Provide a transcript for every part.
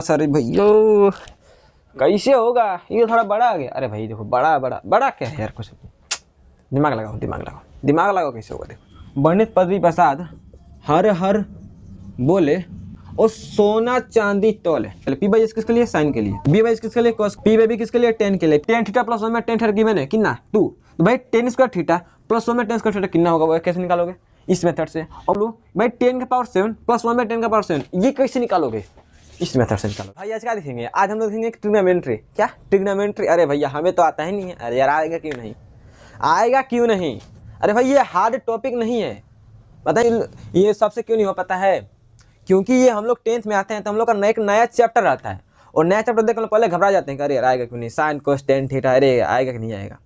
अरे भैया कैसे होगा, ये थोड़ा बड़ा आ गया। अरे भाई देखो बड़ा बड़ा बड़ा क्या है यार, कुछ दिमाग लगाओ दिमाग लगाओ दिमाग लगाओ, कैसे होगा देखो। पंडित पदवी प्रसाद हर हर बोले और सोना चांदी तोले। पी बाई एस किसके लिए, साइन के लिए। बी बाई एस किसके लिए, कॉस। पी बाई बी किसके लिए, टेन के लिए। टेन थीटा प्लस 1 में टेन थीटा गिवन है कितना 2। तो भाई टेन स्क्वायर थीटा प्लस 1 में टेन स्क्वायर थीटा कितना होगा, वो कैसे निकालोगे, इस मेथड से। और लो भाई 10 का पावर 7 प्लस 1 में 10 का पावर 7, ये कैसे निकालोगे, इस मेथड से निकालो। भाई आज क्या देखेंगे, आज हम लोग देखेंगे ट्रिग्नोमेट्री। क्या ट्रिग्नोमेट्री, अरे भैया हमें तो आता ही नहीं है। अरे यार आएगा क्यों नहीं, आएगा क्यों नहीं। अरे भाई ये हार्ड टॉपिक नहीं है, पता है ये सबसे क्यों नहीं हो पाता है, क्योंकि ये हम लोग 10th में आते हैं तो हम लोग का एक नया चैप्टर आता है, और नया चैप्टर देख हम लोग पहले घबरा जाते हैं कि अरे यार आएगा क्यों नहीं, साइन कोस टेन थीटा, अरे आएगा कि नहीं आएगा।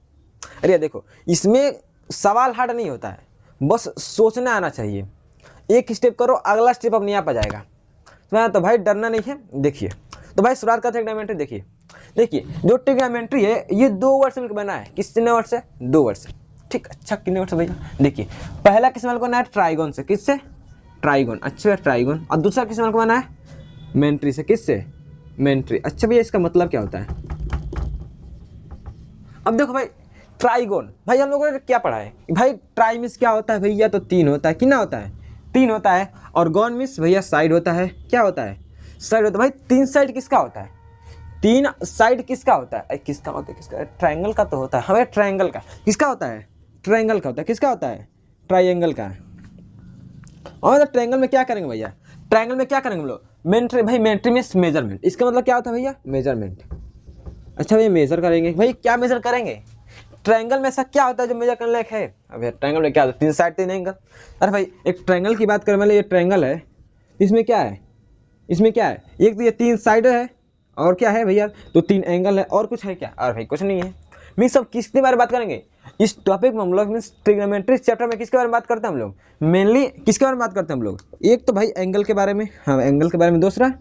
अरे देखो इसमें सवाल हार्ड नहीं होता है, बस सोचना आना चाहिए। एक स्टेप करो अगला स्टेप अपने आप आ जाएगा। तो भाई डरना नहीं है। देखिए तो भाई शुरुआत करते हैं ट्रिग्नोमेट्री। देखिए जो ट्रिग्नोमेट्री है ये 2 वर्ड से बना है। कितने वर्ड से, 2 वर्ड से। ठीक, अच्छा कितने वर्ड से भैया, देखिए पहला किस को बना है, ट्राइगोन से। किससे, ट्राइगोन। अच्छा ट्राइगोन। और दूसरा किस को बना है, मेंट्री से। किससे, मेंट्री। अच्छा भैया इसका मतलब क्या होता है। अब देखो भाई ट्राइगोन, भाई हम लोगों ने क्या पढ़ा है भाई, ट्राई मीन्स क्या होता है भैया, तो 3 होता है। कितना होता है, 3 होता है। और गॉन मीन्स भैया साइड होता है। क्या होता है, साइड होता है। भाई 3 साइड किसका होता है, 3 साइड किसका होता है, किसका होता है, किसका, ट्राइंगल का तो होता है हमें, ट्राइंगल का। किसका होता है, ट्राइंगल का होता है। किसका होता है, ट्राइंगल का। और ट्राइंगल में क्या करेंगे भैया, ट्राइंगल में क्या करेंगे हम लोग, मेंट्री। भाई मेंट्री मीन्स मेजरमेंट, इसका मतलब क्या होता है भैया, मेजरमेंट। अच्छा भैया मेजर करेंगे, भाई क्या मेजर करेंगे, ट्रायंगल में ऐसा क्या होता है जो मेजर करने लायक है। अब ट्रायंगल में क्या होता है, 3 साइड 3 एंगल। अरे भाई एक ट्रायंगल की बात करें, मतलब ये ट्रायंगल है, इसमें क्या है, इसमें क्या है, एक तो ये 3 साइड है, और क्या है भैया, तो 3 एंगल है, और कुछ है क्या, अरे भाई कुछ नहीं है। मीन सब किसके बारे में बात करेंगे इस टॉपिक में हम लोग, मीन्स ट्रिग्नोमेट्री चैप्टर में किसके बारे में बात करते हैं हम लोग, मेनली किसके बारे में बात करते हैं हम लोग, एक तो भाई एंगल के बारे में, हाँ एंगल के बारे में, दूसरा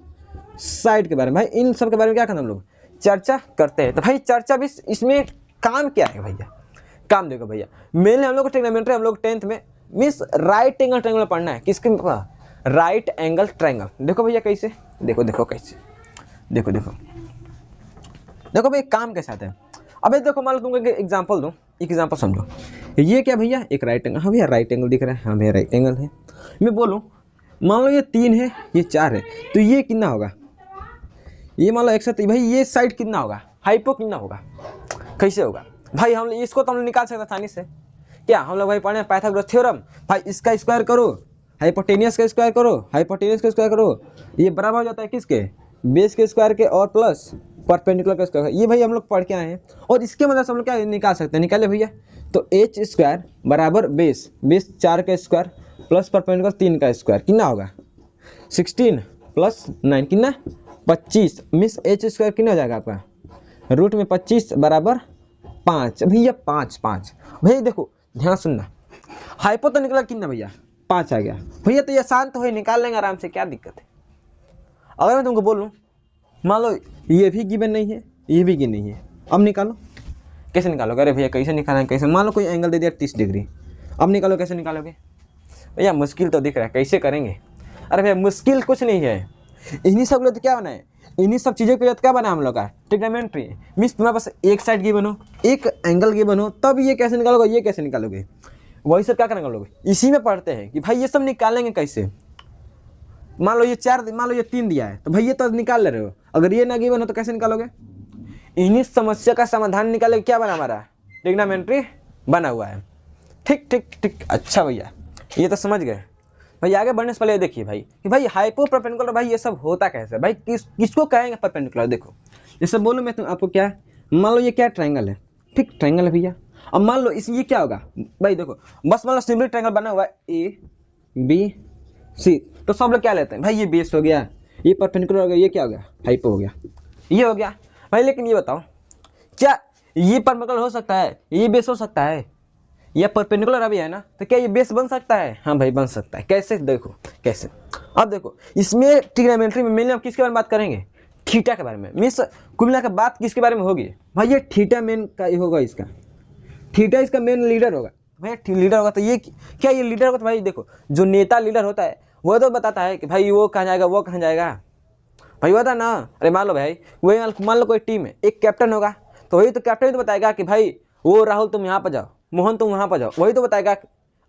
साइड के बारे में। भाई इन सब के बारे में क्या करते हैं हम लोग, चर्चा करते हैं। तो भाई चर्चा भी इसमें काम क्या है भैया, काम देखो भैया मेनली हम लोग को ट्रिग्नोमेट्री, हम लोग 10th में मीन्स राइट एंगल ट्रायंगल पढ़ना है। किसके, राइट एंगल ट्रायंगल। देखो भैया कैसे, देखो देखो कैसे, देखो देखो देखो भाई काम कैसे आता है। अबे देखो मान लो तुमको एक एग्जांपल दूं, एक एग्जांपल समझो। ये क्या भैया, एक राइट एंगल, हाँ भैया राइट एंगल दिख रहा है, हाँ भैया राइट एंगल है। मैं बोलूं मान लो ये 3 है, ये 4 है, तो ये कितना होगा, ये मान लो एक साथ, भाई ये साइड कितना होगा, हाइपो कितना होगा, कैसे होगा भाई, हम इसको तो हम लोग निकाल सकते आसानी से। क्या हम लोग भाई पढ़े पाइथागोरस थ्योरम, भाई इसका स्क्वायर करो, हाइपोटेनियस का स्क्वायर करो, हाइपोटेनियस का स्क्वायर करो, ये बराबर हो जाता है किसके, बेस के स्क्वायर के और प्लस परपेंडिकुलर का स्क्वायर। ये भाई हम लोग पढ़ के आए हैं, और इसके मदद से हम लोग क्या निकाल सकते हैं, निकाले भैया। तो एच स्क्वायर बराबर बेस, बेस 4 का स्क्वायर प्लस परपेंडिकुलर 3 का स्क्वायर, कितना होगा 16 प्लस 9 कितना 25, मीन्स एच स्क्वायर कितना हो जाएगा आपका, रूट में 25 बराबर 5। भैया 5 5 भैया देखो ध्यान सुनना, हाइपो तो निकला कितना भैया 5 आ गया भैया, तो ये आसान तो है, निकाल लेंगे आराम से, क्या दिक्कत है। अगर मैं तुमको बोलूं मान लो ये भी गिवन नहीं है, ये भी गिवन नहीं है, अब निकालो, कैसे निकालोगे, अरे भैया कैसे निकालेंगे, कैसे, मान लो कोई एंगल दे दिया 30 डिग्री, अब निकालो, कैसे निकालोगे भैया, मुश्किल तो दिख रहा है, कैसे करेंगे। अरे भैया मुश्किल कुछ नहीं है, इन्हीं सब लोग तो क्या बनाए, इन्हीं सब चीज़ों के लिए क्या बना हम लोग का ट्रिग्नोमेट्री। मीन्स तुम्हारे पास एक साइड गिवन हो, एक एंगल गिवन हो, तब ये कैसे निकालोगे, ये कैसे निकालोगे, वही सब क्या करेंगे हम लोग, इसी में पढ़ते हैं कि भाई ये सब निकालेंगे कैसे। मान लो ये 4, मान लो ये 3 दिया है, तो भाई ये तो निकाल ले रहे हो, अगर ये ना गिवन हो तो कैसे निकालोगे। इन्हीं समस्या का समाधान निकाले, क्या बना हमारा ट्रिग्नोमेट्री बना हुआ है। ठीक ठीक ठीक, अच्छा भैया ये तो समझ गए। भाई आगे बढ़ने से पहले देखिए भाई कि भाई हाइपो परपेंडिकुलर, भाई ये सब होता कैसे भाई, किसको कहेंगे परपेंडिकुलर। देखो जैसे बोलूँ मैं आपको, क्या मान लो ये क्या ट्रायंगल है, ठीक ट्रायंगल है भैया। अब मान लो इस ये क्या होगा भाई, देखो बस मान लो सिमिलर ट्रायंगल बना हुआ है ए बी सी, तो सब लोग क्या लेते हैं भाई, ये बेस हो गया, ये परपेंडिकुलर हो गया, ये क्या हो गया हाइपो हो गया, ये हो गया भाई। लेकिन ये बताओ क्या ये परपेंडिकुलर हो सकता है, ये बेस हो सकता है, यह परपेंडिकुलर अभी है ना, तो क्या ये बेस बन सकता है, हाँ भाई बन सकता है। कैसे, देखो कैसे। अब देखो इसमें ट्रिग्नोमेट्री में मेनली हम किसके बारे में बात करेंगे, थीटा के बारे में। मीन्स कुल मिला के बात किसके बारे में होगी भाई, ये थीटा मेन का होगा, इसका थीटा इसका मेन लीडर होगा भाई, लीडर होगा तो ये क्या, ये लीडर होगा तो भाई देखो जो नेता लीडर होता है वो तो बताता है कि भाई वो कहाँ जाएगा, वो कहाँ जाएगा। भाई होता ना। अरे मान लो भाई वही मान लो कोई टीम है, एक कैप्टन होगा, तो वही तो कैप्टन तो बताएगा कि भाई वो राहुल तुम यहाँ पर जाओ, मोहन तुम वहाँ पर जाओ, वही तो बताएगा,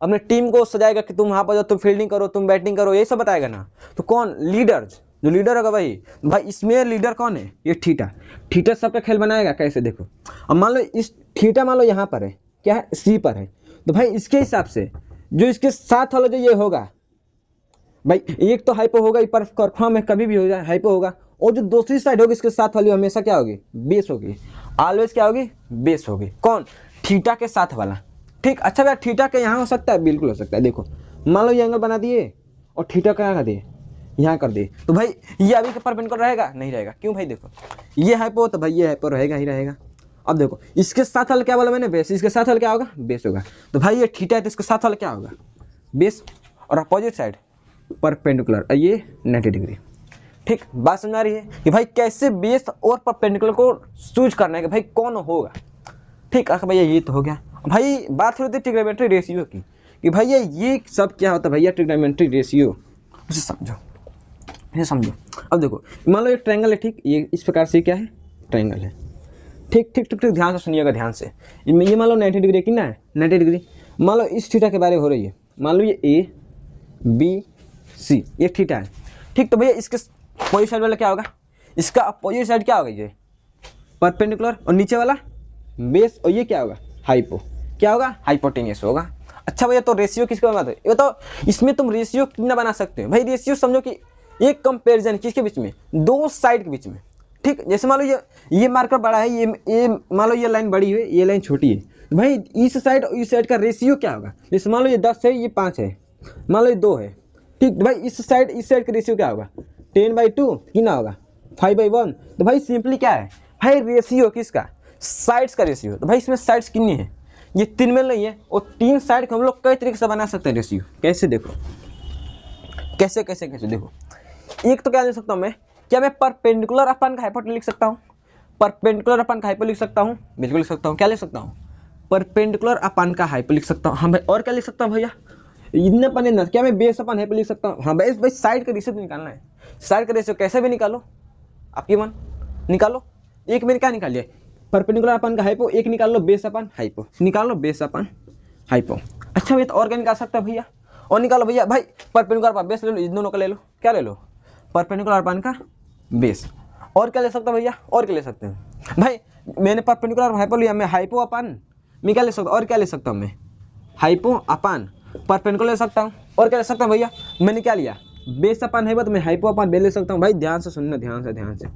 अपने टीम को सजाएगा कि तुम वहाँ पर जाओ, तुम फील्डिंग करो, तुम बैटिंग करो, यही सब बताएगा ना। तो कौन लीडर, जो लीडर होगा भाई इसमें लीडर कौन है, ये ठीटा। ठीटा सबका खेल बनाएगा कैसे, देखो अब मान लो इस ठीटा मान लो यहाँ पर है, क्या है सी पर है, तो भाई इसके हिसाब से जो इसके साथ वाला जो ये होगा भाई, एक तो हाइपो होगा, पर कंफर्म है कभी भी हो जाए हाइपो होगा, और जो दूसरी साइड होगी इसके साथ वाली हमेशा क्या होगी, बेस होगी, ऑलवेज क्या होगी, बेस होगी। कौन, थीटा के साथ वाला। ठीक, अच्छा भैया थीटा के यहाँ हो सकता है, बिल्कुल हो सकता है। देखो मान लो ये एंगल बना दिए और थीटा का यहाँ कर दिए, यहाँ कर दिए, तो भाई ये अभी के परपेंडिकुलर रहेगा, नहीं रहेगा। क्यों भाई, देखो ये हाइपो तो भाई ये हाइपो रहेगा ही रहेगा। अब देखो इसके साथ वाला क्या बोला मैंने, बेस, इसके साथ वाला क्या होगा, बेस होगा। तो भाई ये थीटा है तो इसके साथ वाला क्या होगा, बेस, और अपोजिट साइड परपेंडिकुलर, ये 90 डिग्री। ठीक, बात समझ आ रही है कि भाई कैसे बेस और परपेंडिकुलर को चूज करना है कि भाई कौन होगा। ठीक है भैया, ये तो हो गया। भाई बात हो रही थी ट्रिग्नोमेट्री रेशियो की, कि भैया ये सब क्या होता है भैया, ट्रिग्नोमेट्री रेशियो, उसे समझो, इसे समझो। अब देखो मान लो एक ट्रायंगल है, ठीक, ये इस प्रकार से क्या है, ट्रायंगल है। ठीक ठीक ठीक ठीक, ध्यान से सुनिएगा, ध्यान से। ये मान लो 90 डिग्री कितना है, 90 डिग्री। मान लो इस थीटा के बारे में हो रही है, मान लो ये ए बी सी, ये थीटा है। ठीक, तो भैया इसके अपोजिट साइड वाला क्या होगा, इसका अपोजिट साइड क्या होगा, ये परपेंडिकुलर, और नीचे वाला बेस, और ये क्या होगा, हाइपो, क्या होगा, हाइपोटेन्यूस होगा। अच्छा भैया, तो रेशियो किसके बात है, ये तो इसमें तुम रेशियो कितना बना सकते हो भाई, रेशियो समझो कि एक कंपैरिजन किसके बीच में, दो साइड के बीच में। ठीक, जैसे मान लो ये मार्कर बड़ा है, ये मान लो ये लाइन बड़ी है, ये लाइन छोटी है, भाई इस साइड और इस साइड का रेशियो क्या होगा। जैसे मान लो ये 10 है, ये 5 है, मान लो ये 2 है। ठीक, भाई इस साइड का रेशियो क्या होगा, 10/2 कितना होगा, 5/1। तो भाई सिंपली क्या है भाई, रेशियो किसका, साइड्स का रेशियो। तो भाई इसमें साइड्स कितनी है, ये 3 में नहीं है, और 3 साइड को हम लोग कई तरीके से बना सकते हैं रेशियो। कैसे, देखो कैसे कैसे कैसे, देखो एक तो क्या लिख सकता हूँ मैं, क्या मैं परपेंडिकुलर अपन का हाइपोटेन्यूस लिख सकता हूँ, परपेंडिकुलर अपन का हाइपो लिख सकता हूँ, बिल्कुल लिख सकता हूँ। क्या लिख सकता हूँ, परपेंडिकुलर अपन का हाइपो लिख सकता हूँ। हाँ भाई, और क्या लिख सकता हूँ भैया, इतने अपन ना, क्या मैं बेस अपन हाइपो लिख सकता हूँ। हाँ भाई साइड का रेशियो निकालना है, साइड का रेशियो कैसे भी निकालो, आपकी मन निकालो। एक में क्या निकालिए, परपेंडिकुलर अपन का हाइपो, एक निकाल लो बेस अपन हाइपो, निकाल लो बेस अपन हाइपो। अच्छा भैया, तो और क्या निकाल सकता है भैया, और निकालो भैया, भाई परपेंडिकुलर अपन बेस ले लो, इन दोनों का ले लो, क्या ले लो, परपेंडिकुलर अपन का बेस। और क्या ले सकता हूँ भैया, और क्या ले सकते हैं भाई, मैंने परपेंडिकुलर हाइपो लिया, मैं हाइपो अपन मैं क्या ले सकता हूँ, और क्या ले सकता हूँ मैं, हाइपो अपन परपेंडिकुलर ले सकता हूँ। और क्या ले सकता हूँ भैया, मैंने क्या लिया, बेस अपन है, तो मैं हाइपो अपन बेस ले सकता हूँ। भाई ध्यान से सुनना, ध्यान से,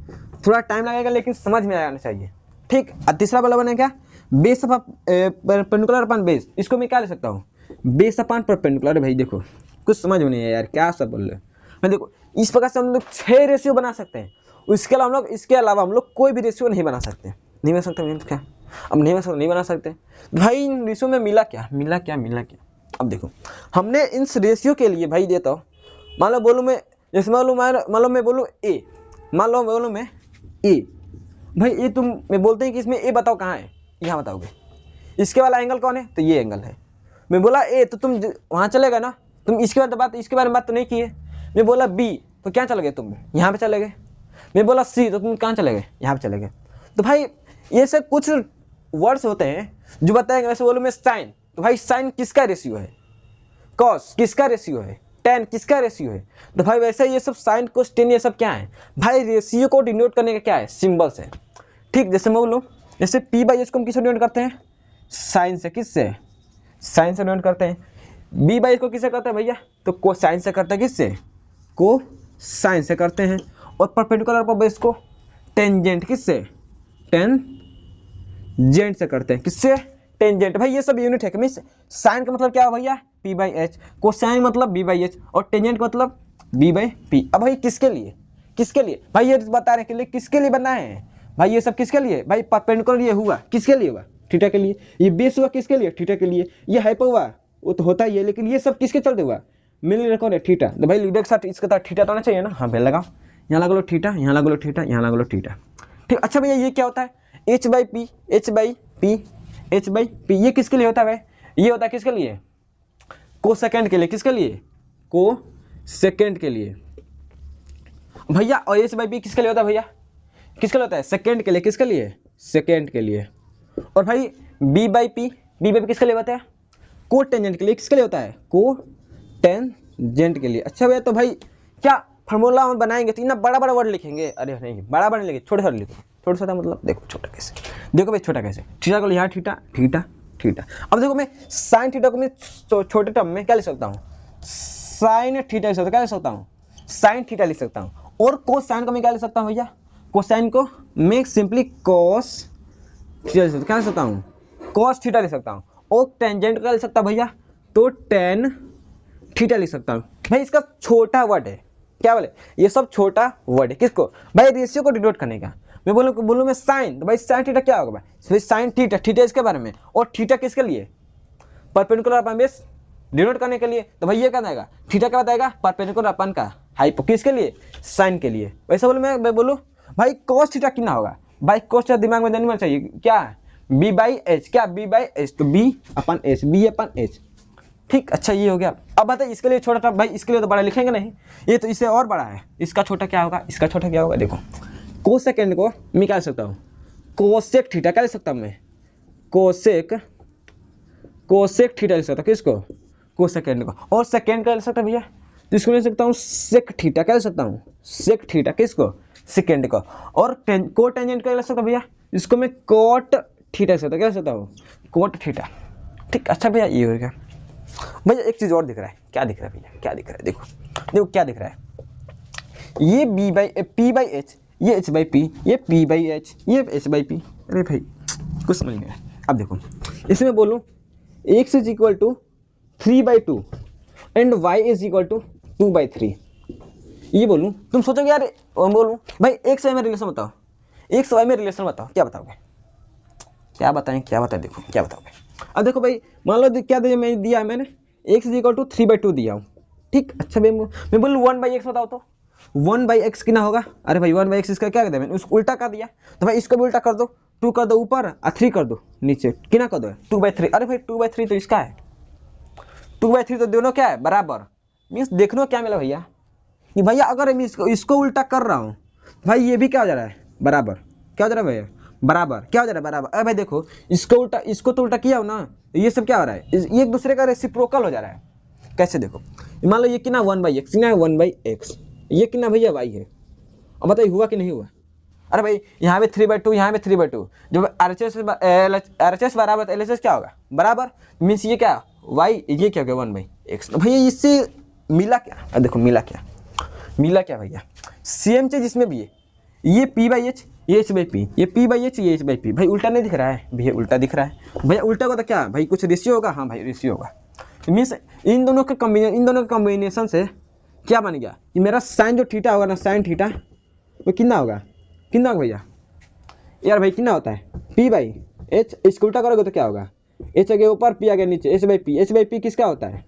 थोड़ा टाइम लगेगा लेकिन समझ में आना चाहिए। ठीक, और तीसरा वाला बने क्या, बेस अपन परपेंडिकुलर अपन बेस, इसको मैं क्या ले सकता हूँ, बेस अपन परपेंडिकुलर। भाई देखो कुछ समझ में नहीं है यार, क्या सब बोल रहे हो। मैं देखो इस प्रकार से हम लोग 6 रेशियो बना सकते हैं, इसके अलावा हम लोग कोई भी रेशियो नहीं बना सकते, नहीं बना सकते मीन्स क्या, अब नहीं बना सकते भाई। इन रेशियो में मिला क्या। अब देखो हमने इन रेशियो के लिए भाई देता हूँ, मान लो बोलूँ मैं, जैसे मान लो मैं बोलूँ ए, मान लो बोलूँ मैं ए, भाई ये तुम मैं बोलते हैं कि इसमें ए बताओ कहाँ है, यहाँ बताओगे, इसके वाला एंगल कौन है, तो ये एंगल है। मैं बोला ए तो तुम वहाँ चलेगा ना, तुम इसके बारे में बात तो नहीं की है। मैं बोला बी तो क्या चले गए तुम, यहाँ पे चले गए। मैं बोला सी तो तुम कहाँ चले गए, यहाँ पे चले गए। तो भाई ये सब कुछ वर्ड्स होते हैं जो बताएंगे। वैसे बोलूँ मैं साइन, तो भाई साइन किसका रेशियो है, कॉस किसका रेशियो है, टेन किसका रेशियो है। तो भाई वैसे ये सब साइन कोस टेन ये सब क्या है भाई, रेशियो को डिनोट करने का क्या है, सिंबल्स है। ठीक, जैसे मैं बोलूँ जैसे p/s को हम किससे डिनोट करते हैं, साइन से, किससे, साइन से डिनोट करते हैं। b/s को किससे करते हैं भैया, तो कोसाइन से करते हैं, किससे, कोसाइन से करते हैं। और परपेंडिकुलर पर बेस को टेंजेंट, किससे, टेंजेंट से करते हैं, किससे, टेंजेंट। भाई ये सब यूनिट है कि मीन्स साइन का मतलब क्या है भैया, p/h, कोसाइन मतलब b/h, और टेंजेंट मतलब b/p। अब भाई किसके लिए भाई ये बता रहे हैं कि किसके लिए बनाए हैं भाई, ये सब किसके लिए भाई, परपेंडिकुलर ये हुआ किसके लिए हुआ, थीटा के लिए। ये बेस हुआ किसके लिए, थीटा के लिए। ये हाइपो हुआ वो तो होता ही है, लेकिन ये सब किसके चलते हुआ, मिल कौन है, थीटा। तो भाई लीडर के साथ इसके साथ थीटा तो होना चाहिए ना। हाँ बेल लगाओ, यहाँ लगा लो थीटा, यहाँ लगा लो थीटा, यहाँ लगा लो थीटा। ठीक, अच्छा भैया ये क्या होता है, h/p, ये किसके लिए होता है भाई, ये होता है किसके लिए, को सेकंड के लिए, किसके लिए, को सेकंड के लिए। भैया और एच बाई बी किसके लिए होता है भैया, किसके लिए होता है, सेकेंड के लिए, किसके लिए, सेकेंड के लिए। और भाई बी बाई पी किसके लिए होता है, को टेंजेंट के लिए, किसके लिए होता है, को टेंजेंट के लिए। अच्छा भैया तो भाई क्या फार्मूला हम बनाएंगे तो इतना बड़ा बड़ा वर्ड लिखेंगे, अरे नहीं बड़ा बड़ा नहीं लिखेंगे, छोटा छोटा लिखो, छोटा छोटा मतलब देखो छोटा कैसे, देखो भाई छोटा कैसे, थीटा को यहाँ थीटा थीटा थीटा। अब देखो मैं साइन थीटा को मैं छोटे टर्म में क्या लिख सकता हूँ, साइन थीटा लिख सकता हूँ, क्या लिख सकता हूँ, साइन थीटा लिख सकता हूँ। और कोसाइन को मैं क्या लिख सकता हूँ भैया, कोसाइन को मैं सिंपली कोस थीटा लिख सकता हूँ, क्या लिख सकता हूँ, कोस थीटा लिख सकता हूँ। और टेंजेंट का लिख सकता हूँ भैया, तो टेन थीटा लिख सकता हूँ। भाई इसका छोटा वर्ड है, क्या बोले, ये सब छोटा वर्ड है, किसको भाई, रेशियो को डिनोट करने का। मैं बोलूँ मैं साइन, तो भाई साइन थीटा क्या होगा भाई, साइन थीटा, थीटा इसके बारे में, और थीटा किसके लिए, परपेंडिकुलर अपन बेस डिनोट करने के लिए। तो भाई ये क्या बताएगा, थीटा क्या बताएगा, परपेंडिकुलर अपन का हाइपो, किसके लिए, साइन के लिए। वैसे बोलूँ मैं बोलूँ भाई कॉस थीटा कितना होगा, भाई कॉस थीटा दिमाग में जानना चाहिए, क्या बी बाई एच, क्या बी बाई एच, तो बी अपन एच, बी अपन एच, ठीक। अच्छा ये हो गया। अब बताइए इसके लिए छोटा था भाई, इसके लिए तो बड़ा लिखेंगे नहीं, ये तो इससे और बड़ा है, इसका छोटा क्या होगा, इसका छोटा क्या होगा, देखो कोसेकेंड को मैं क्या लिख सकता हूँ, कोसेक थीटा, क्या लिख सकता हूँ मैं, कोसेक थीटा लिख सकता हूँ, किसको, कोसेकेंड को। और सेकेंड का लिख सकता भैया, जिसको लिख सकता हूँ सेक थीटा, क्या लिख सकता हूँ, सेक थीटा, किसको, सेकेंड को। और कोट टेंजेंट का लिख सकता भैया, जिसको मैं कोट थीटा लिख सकता हूँ, क्या लिख सकता हूँ, कोट थीटा, ठीक। अच्छा भैया ये हो गया। भैया एक चीज और दिख रहा है, क्या दिख रहा है भैया, क्या दिख रहा है, देखो देखो क्या दिख रहा है, ये B by P by H, ये एच बाई पी, ये पी बाई एच, ये एच बाई पी। अरे भाई कुछ समझ नहीं आया। अब देखो इसमें बोलूँ X is equal to 3/2 and Y is equal to 2/3, ये बोलूँ, तुम सोचोगे यार बोलूँ भाई एक्स वाई में रिलेशन बताओ, एक्स वाई में रिलेशन बताओ, क्या बताओगे, क्या बताएं, क्या बताएं, देखो क्या बताओगे। अब देखो भाई मान लो क्या दिया, मैं दिया मैंने x इज इक्वल टू 3/2 दिया हूँ, ठीक। अच्छा मैं बोलूँ 1/x बताओ, तो 1/x कितना होगा, अरे भाई 1/x इसका क्या कहते हैं, मैंने उसको उल्टा कर दिया, तो भाई इसको भी उल्टा कर दो, 2 कर दो ऊपर और 3 कर दो नीचे, कितना कर दो 2/3। अरे भाई 2/3 तो इसका है, 2/3 तो दोनों क्या है बराबर, मीन्स देखने को क्या मिला भैया, कि भैया अगर मैं इसको उल्टा कर रहा हूँ भाई, ये भी क्या हो जा रहा है बराबर, क्या हो जा रहा है भैया बराबर, क्या हो जा रहा है बराबर। अरे भाई देखो इसको उल्टा, इसको तो उल्टा किया हो ना, ये सब क्या हो रहा है, ये एक दूसरे का रेसिप्रोकल हो जा रहा है। कैसे देखो, मान लो ये कितना 1/x, कितना है 1/x, ये कितना भैया y है। अब बताइए हुआ कि नहीं हुआ, अरे भाई यहाँ पे 3/2, यहाँ पे 3/2, जब RHS बराबर तो LHS क्या होगा बराबर, मीन्स ये क्या y, ये क्या होगा 1/x। भैया इससे मिला क्या, अब देखो मिला क्या, मिला क्या भैया, सेम चीज इसमें भी है, ये p/h, ये h/p, ये p/h, ये h/p। भाई उल्टा नहीं दिख रहा है भैया, उल्टा दिख रहा है भैया, उल्टा को तो क्या भाई कुछ रेशियो होगा, हाँ भाई रेशियो होगा, मीन्स इन दोनों के कॉम्बिनेशन से क्या बन गया कि मेरा साइन जो थीटा होगा ना, साइन थीटा वो कितना होगा, कितना होगा भैया, यार भाई कितना होता है p/h, इसको उल्टा करोगे तो क्या होगा, h आगे ऊपर p आगे नीचे, h/p, h/p किसका होता है,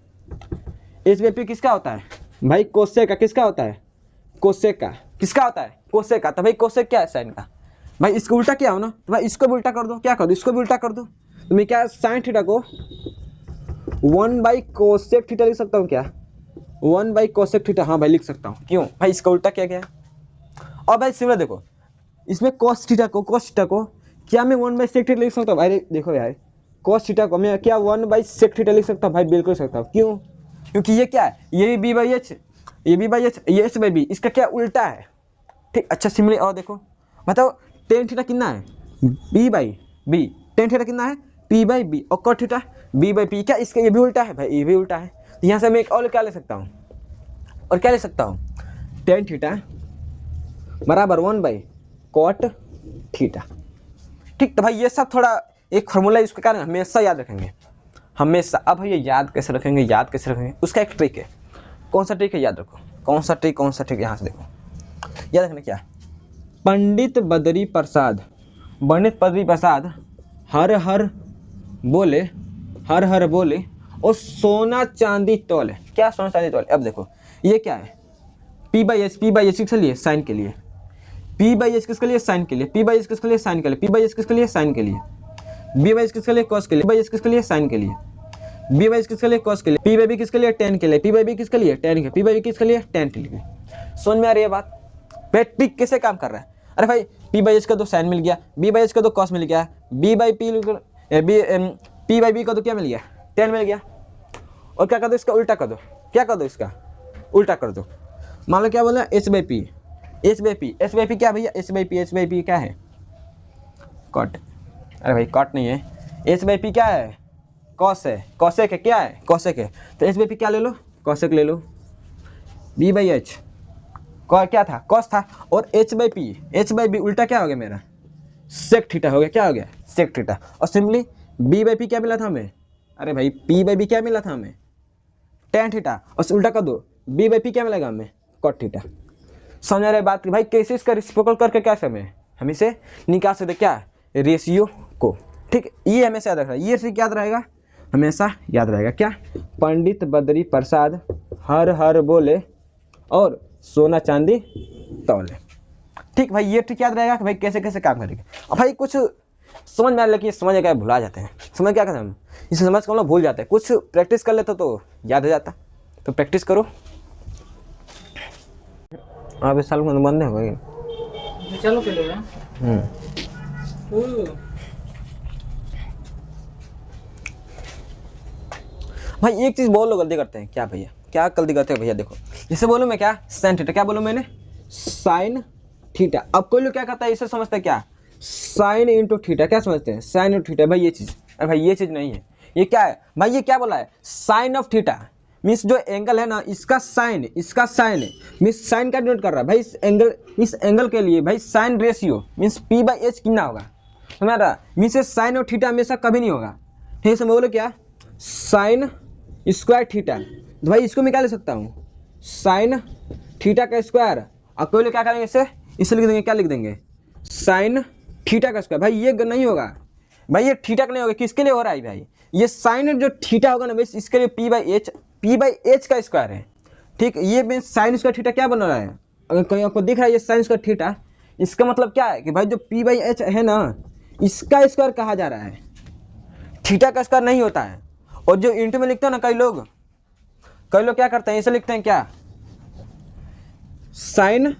h/p किसका होता है भाई, कोसेक का, किसका होता है, कोसेक का, किसका होता है, कोसेक का। तो भाई कोसेक क्या है साइन का, भाई इसको उल्टा किया हो ना, तो भाई इसको भी उल्टा कर दो, क्या कर दो, इसको भी उल्टा कर दो, तो मैं क्या साइन थीटा को 1/कोसेक थीटा लिख सकता हूँ, क्या 1/कोसेक थीटा, हाँ भाई लिख सकता हूँ, क्यों भाई इसका उल्टा किया गया। और भाई सिमिलर देखो इसमें cos थीटा को क्या मैं 1/sec थीटा लिख सकता हूँ, भाई देखो यार cos थीटा को मैं क्या 1/sec थीटा लिख सकता हूँ, भाई बिल्कुल सकता हूँ, क्यों, क्योंकि ये क्या है, ये भी b/h, ये b/h, ये h/b, इसका क्या उल्टा है, ठीक। अच्छा सिमिलर और देखो बताओ tan थीटा कितना है, b/b, tan थीटा कितना है p/b, और cot थीटा b/p, क्या इसका ये भी उल्टा है भाई, ये भी उल्टा है। तो यहाँ से मैं एक और क्या ले सकता हूँ, और क्या ले सकता हूँ, tan थीटा बराबर 1/cot थीटा, ठीक। तो भाई ये सब थोड़ा एक फॉर्मूला इसके कारण हमेशा याद रखेंगे, हमेशा। अब ये याद कैसे रखेंगे, याद कैसे रखेंगे, उसका एक ट्रिक है, कौन सा ट्रिक है याद रखो, कौन सा ट्रिक, यहाँ से देखो याद रखना क्या, पंडित बद्री प्रसाद हर हर बोले और सोना चांदी तोले, क्या सोना चांदी तोले। अब देखो ये क्या है p/h किसके लिए, साइन के लिए, p/h किसके लिए, साइन के लिए, p/h किसके लिए, साइन के लिए, p/h किसके लिए, साइन के लिए, b/h किसके लिए, cos के लिए, b/h किसके लिए, साइन के लिए, b/h किसके लिए, cos के लिए, p/b किसके लिए, tan के लिए, p/b किसके लिए, tan के, p/b किसके लिए, tan के लिए। समझ में आ रही है बात, ट्रिक कैसे काम कर रहा है? अरे भाई पी बाई एच का तो साइन मिल गया, बी बाई एच का तो कॉस मिल गया, पी बाई बी का तो क्या मिल गया, टेन मिल गया। और क्या कर दो, इसका उल्टा कर दो, क्या कर दो, इसका उल्टा कर दो। मान लो क्या बोला, एच बाई पी क्या भैया, एच बाई पी क्या है, कॉट। अरे भाई कॉट नहीं है, एच बाई पी क्या है, कॉस है, कॉसेक है, क्या है, कॉसेक है। तो एच बाई पी क्या ले लो, कॉसेक ले लो। बी बाई एच क्या था, कॉस था। और एच बाई बी उल्टा क्या हो गया मेरा, सेक थीटा हो गया, क्या हो गया, सेक थीटा। और सिंपली बी बाई पी क्या मिला था हमें, अरे भाई पी बाई बी क्या मिला था हमें, टेन थीटा। और उल्टा कर दो, बी बाई पी क्या मिलेगा हमें, कॉट थीटा। समझ आ रहा है बात की भाई, कैसे इसका रेसिप्रोकल करके क्या समय हम इसे निकाल सकते क्या, रेशियो को। ठीक, ये हमेशा याद रखना, ये ट्रिक याद रहेगा, हमेशा याद रहेगा। क्या, पंडित बद्री प्रसाद हर हर बोले और सोना चांदी तौले। ठीक भाई, ये ट्रिक याद रहेगा कि भाई कैसे कैसे काम करेंगे। अब भाई कुछ समझ में आ, लेकिन समझ क्या भुला जाते हैं, समझ क्या करते हैं हम, इसे समझ कर हम लोग भूल जाते हैं। कुछ प्रैक्टिस कर लेते तो याद हो जाता, तो प्रैक्टिस करो। अब इस साल में बंद हो गई, चलो के लिए भाई एक चीज बहुत लोग गलती करते हैं, क्या भैया, क्या गलती करते हैं भैया, देखो जैसे बोलूं मैं क्या, साइन थीटा, क्या बोलूं मैंने, साइन थीटा। अब कोई लोग क्या करता है, इसे समझता है क्या, साइन इंटू थीटा, क्या समझते हैं, साइन इंटू थीटा। भाई ये चीज, अरे भाई ये चीज नहीं है, ये क्या है भाई, ये क्या बोला है, साइन ऑफ थीटा मीन्स जो एंगल है ना, इसका साइन मीन्स साइन का डिनोट कर रहा है भाई, इस एंगल के लिए भाई sine ratio means P by H कितना होगा हमारा, मीन्स साइन और थीटा हमेशा कभी नहीं होगा। ठीक है, बोलो क्या, साइन स्क्वायर थीटा। तो भाई इसको मैं क्या ले सकता हूँ, साइन थीटा का स्क्वायर। और कोई लोग क्या करेंगे, इसे लिख देंगे, क्या लिख देंगे, साइन थीटा का स्क्वायर। भाई ये नहीं होगा भाई, ये थीटा का नहीं होगा, किसके लिए हो रहा है भाई, ये साइन जो थीटा होगा ना भाई, इसके लिए पी बाई एच का स्क्वायर है। ठीक, ये मैं साइन स्क्वायर थीटा क्या बन रहा है, अगर कहीं आपको दिख रहा है ये साइन स्क्वायर थीटा, इसका मतलब क्या है कि भाई जो पी बाई एच है ना, इसका स्क्वायर कहा जा रहा है, थीटा का स्क्वायर नहीं होता है। और जो इंटू में लिखते हैं ना कई लोग क्या करते हैं, इसे लिखते हैं क्या, साइन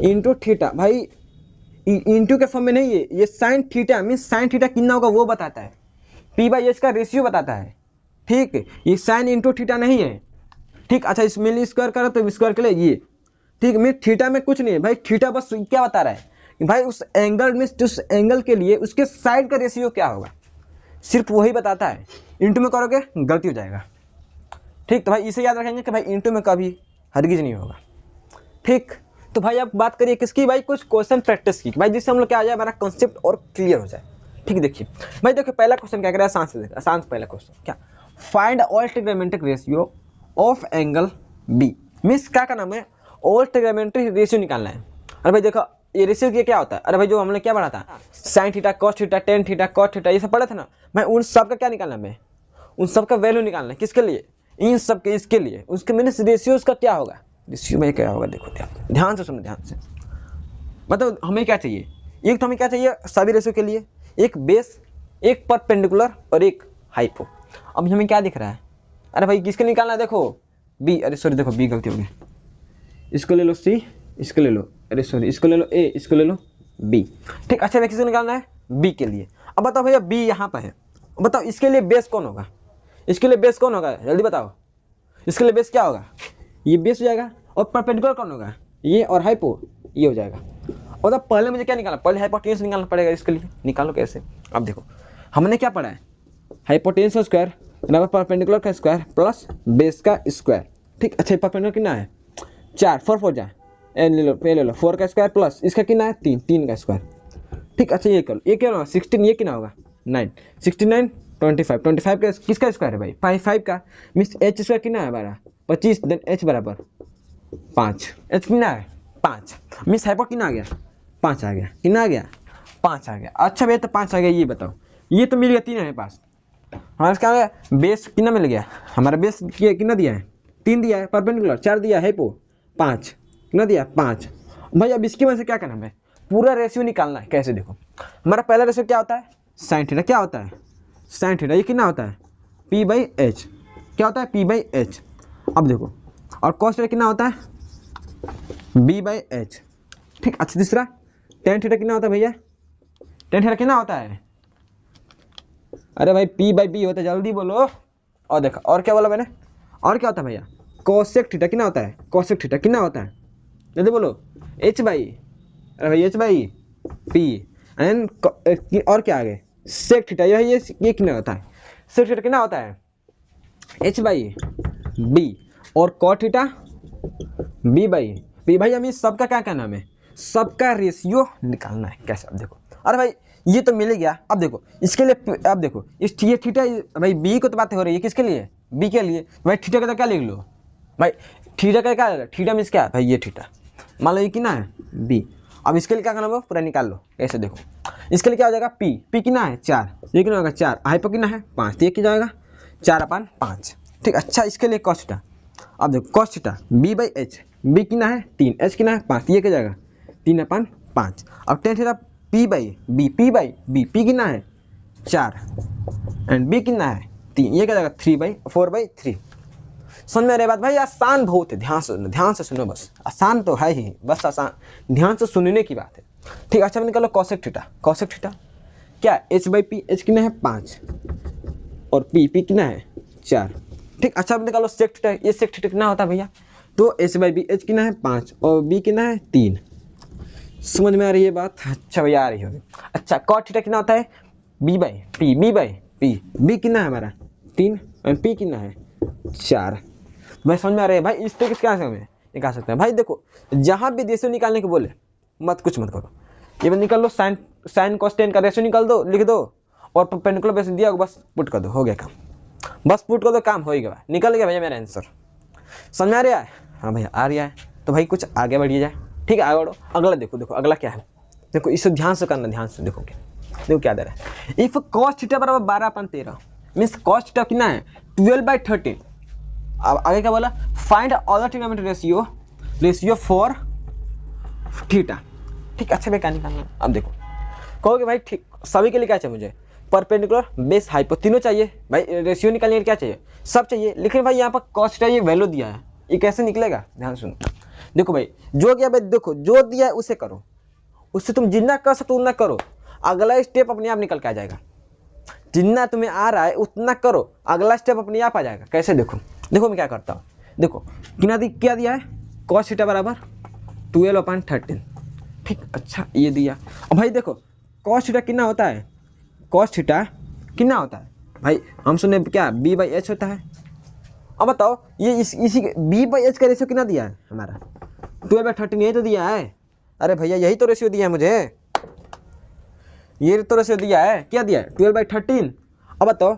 इंटू थीटा। भाई इंटू के फॉर्म में नहीं है, ये sine theta mean sine theta कितना होगा वो बताता है, पी बाई एच का रेशियो बताता है। ठीक, ये साइन इंटू थीटा नहीं है। ठीक, अच्छा इसमें स्क्वायर करो तो स्क्वायर के लिए ये, ठीक, मैं थीटा में कुछ नहीं है भाई, थीटा बस क्या बता रहा है कि भाई उस एंगल में, उस एंगल के लिए उसके साइड का रेशियो क्या होगा, सिर्फ वही बताता है। इंटू में करोगे गलती हो जाएगा। ठीक, तो भाई इसे याद रखेंगे कि भाई इंटू में कभी हरगिज नहीं होगा। ठीक, तो भाई अब बात करिए किसकी, भाई कुछ क्वेश्चन प्रैक्टिस की भाई, जिससे हम लोग क्या आ जाए, हमारा कॉन्सेप्ट और क्लियर हो जाए। ठीक, देखिए भाई, देखिए पहला क्वेश्चन क्या करें, आसान पहला क्वेश्चन क्या, find all trigonometric ratio of angle B. Means क्या करना है, ऑल ट्रिग्नोमेट्रिक रेशियो निकालना है। अरे भाई देखो ये रेशियो ये क्या होता है, अरे भाई जो हमने क्या पढ़ा था, sine theta cos theta tan theta cos theta, ये सब पढ़ा था ना भाई, उन सब का क्या निकालना है, उन सब का वैल्यू निकालना है, किसके लिए, इन सब के, इसके लिए, उसके मीन्स रेशियो उसका क्या होगा, रेशियो में क्या होगा, देखो ध्यान से सुनो, ध्यान से मतलब हमें क्या चाहिए, एक तो हमें क्या चाहिए सभी रेशियो के लिए, एक बेस, एक परपेंडिकुलर और एक हाइपो। अब हमें क्या दिख रहा है, अरे भाई किसके निकालना है, देखो बी, अरे सॉरी देखो बी गलती हो गई, इसको ले लो सी, इसको ले लो, अरे सॉरी इसको ले लो ए, इसको ले लो बी। ठीक, अच्छा किसको निकालना है, बी के लिए। अब बताओ भैया बी यहाँ पर है, बताओ इसके लिए बेस कौन होगा, इसके लिए बेस कौन होगा, जल्दी बताओ, इसके लिए बेस क्या होगा, ये बेस हो जाएगा। और परपेंडिकुलर कौन होगा, ये, और हाइपो ये हो जाएगा। और तब पहले मुझे क्या निकालना, पहले हाइपोटेन्यूस निकालना पड़ेगा, इसके लिए निकालो कैसे। अब देखो हमने क्या पढ़ा है, हाइपोटेन्यूस का स्क्वायर बराबर परपेंडिकुलर का स्क्वायर प्लस बेस का स्क्वायर। ठीक, अच्छा परपेंडिकुलर कितना है 4, 4 4 जा ले लो, पे ले लो 4 का स्क्वायर प्लस इसका कितना है 3, 3 का स्क्वायर। ठीक, अच्छा ये करो, ये क्या होगा 16, ये कितना होगा 9, 69 25, 25 का किसका स्क्वायर है भाई 5 का, मीन्स एच स्क्वायर कितना है हमारा 25, देन एच बराबर 5, एच कितना है 5, मीन्स हाइपो कितना आ गया 5 आ गया, कितना आ गया 5 आ गया। अच्छा भैया तो 5 आ गया, ये बताओ, ये तो मिल गया 3 है पास, हमारे क्या है बेस कितना मिल गया, हमारा बेस कितना दिया है 3 दिया है, परपेंडिकुलर 4 दिया है, हाइपो 5 कितना दिया 5। भाई अब इसकी वजह से क्या करना है, पूरा रेशियो निकालना है। कैसे, देखो हमारा पहला रेशियो क्या होता है साइन थीटा, क्या होता है साइन थीटा, ये कितना होता है पी बाई एच, क्या होता है पी बाई एच। अब देखो और कॉस थीटा कितना होता है बी बाई एच। ठीक। अच्छा तीसरा टेन थीटा कितना होता है भैया, टेन थीटा कितना होता है, अरे भाई पी बाई बी होता है, जल्दी बोलो। और देखा और क्या बोला मैंने, और क्या होता है भैया, कोसेक थीटा कितना होता है, कोसेक थीटा कितना होता है, जल्दी बोलो, एच बाई, अरे भाई एच बाई पी एंड और क्या आगे सेक थीटा, ये कितना होता है, सेक थीटा कितना होता है एच बाई बी, और cot theta B by P. भाई हमें सबका क्या कहना है, सबका रेशियो निकालना है। कैसे, अब देखो, अरे भाई ये तो मिल गया, अब देखो इसके लिए, अब देखो इस ये थीटा भाई बी को तो बातें हो रही है, किसके लिए, बी के लिए। भाई थीटा का तो क्या लिख लो भाई, थीटा का क्या, थीटा मीन्स क्या भाई, ये थीटा मान लो ये कितना है बी। अब इसके लिए क्या करना होगा, पूरा निकाल लो। ऐसे देखो इसके लिए क्या हो जाएगा, पी कितना है 4, ये कितना होगा 4, आई पर कितना है 5, तो ये क्या जाएगा 4/5। ठीक। अच्छा इसके लिए कॉस थीटा, अब देखो cos theta B by H, B कितना है 3, एच कितना है 5, ये क्या जाएगा 3/5। अब tan theta P by B, P by B, P कितना है 4 एंड बी कितना है 3, ये क्या जाएगा 4/3। समझ में आ रही बात भाई, आसान बहुत है, ध्यान से सुनो बस, आसान तो है ही, बस आसान ध्यान से सुनने की बात है। ठीक। अच्छा निकालो कॉसेक थीटा, कॉसेक थीटा क्या, एच बाई पी, एच कितना है 5 और पी कितना है 4। ठीक। अच्छा अब निकालो सेक थीटा, ये सेक थीटा कितना होता है भैया, तो एच बाई बी, एच कितना है 5 और बी कितना है 3। समझ में आ रही है बात, अच्छा भैया आ रही होगी। अच्छा कॉट थीटा कितना होता है, B by P, B by P, B कितना है हमारा 3 और पी कितना है 4। भाई समझ में आ रही है भाई, इस तरीके से क्या निकाल सकते हैं भाई। देखो जहां भी रेशियो निकालने को बोले मत कुछ मत करो, ये बस निकाल लो, साइन कॉस टेन का रेशियो निकाल दो, लिख दो और परपेंडिकुलर बेस दिया बस पुट कर दो, हो गया काम, बस पुट कर दो, काम हो गया, निकल गया भैया मेरा आंसर। समझ में आ रहा है, हाँ भैया आ रहा है, तो भाई कुछ आगे बढ़िए जाए। ठीक है आगे बढ़ो, अगला देखो, देखो अगला क्या है, देखो इसे ध्यान से करना, ध्यान से देखो क्या दे रहा है, इफ कॉस थीटा बराबर 12/13 मीन्स कॉस थीटा कितना है 12/13। अब आगे क्या बोला, find all trigonometric ratio for theta. ठीक। अच्छा भैया क्या निकालना, अब देखो कहोगे भाई ठीक सभी के लिए क्या चाहिए मुझे, परपेंडिकुलर बेस हाइपो तीनों चाहिए भाई, रेशियो निकालने के लिए क्या चाहिए, सब चाहिए, लेकिन भाई यहाँ पर कॉस थीटा ये वैल्यू दिया है, ये कैसे निकलेगा, ध्यान सुनो। देखो भाई जो किया भाई, देखो जो दिया है उसे करो, उससे तुम जितना कर सकते उतना करो, अगला स्टेप अपने आप निकल के आ जाएगा, जितना तुम्हें आ रहा है उतना करो, अगला स्टेप अपने आप आ जाएगा। कैसे, देखो मैं क्या करता हूँ, देखो क्या दिया है, कॉस थीटा बराबर 12/13। ठीक। अच्छा ये दिया, अब भाई देखो कॉस थीटा कितना होता है, कॉस थीटा कितना होता है भाई, हम सुने क्या बी बाई एच होता है। अब बताओ ये इसी बी बाई एच का रेशियो कितना दिया है हमारा 12/13, यही तो दिया है, अरे भैया यही तो रेशियो दिया है मुझे, ये तो रेशियो दिया है, क्या दिया है 12/13। अब बताओ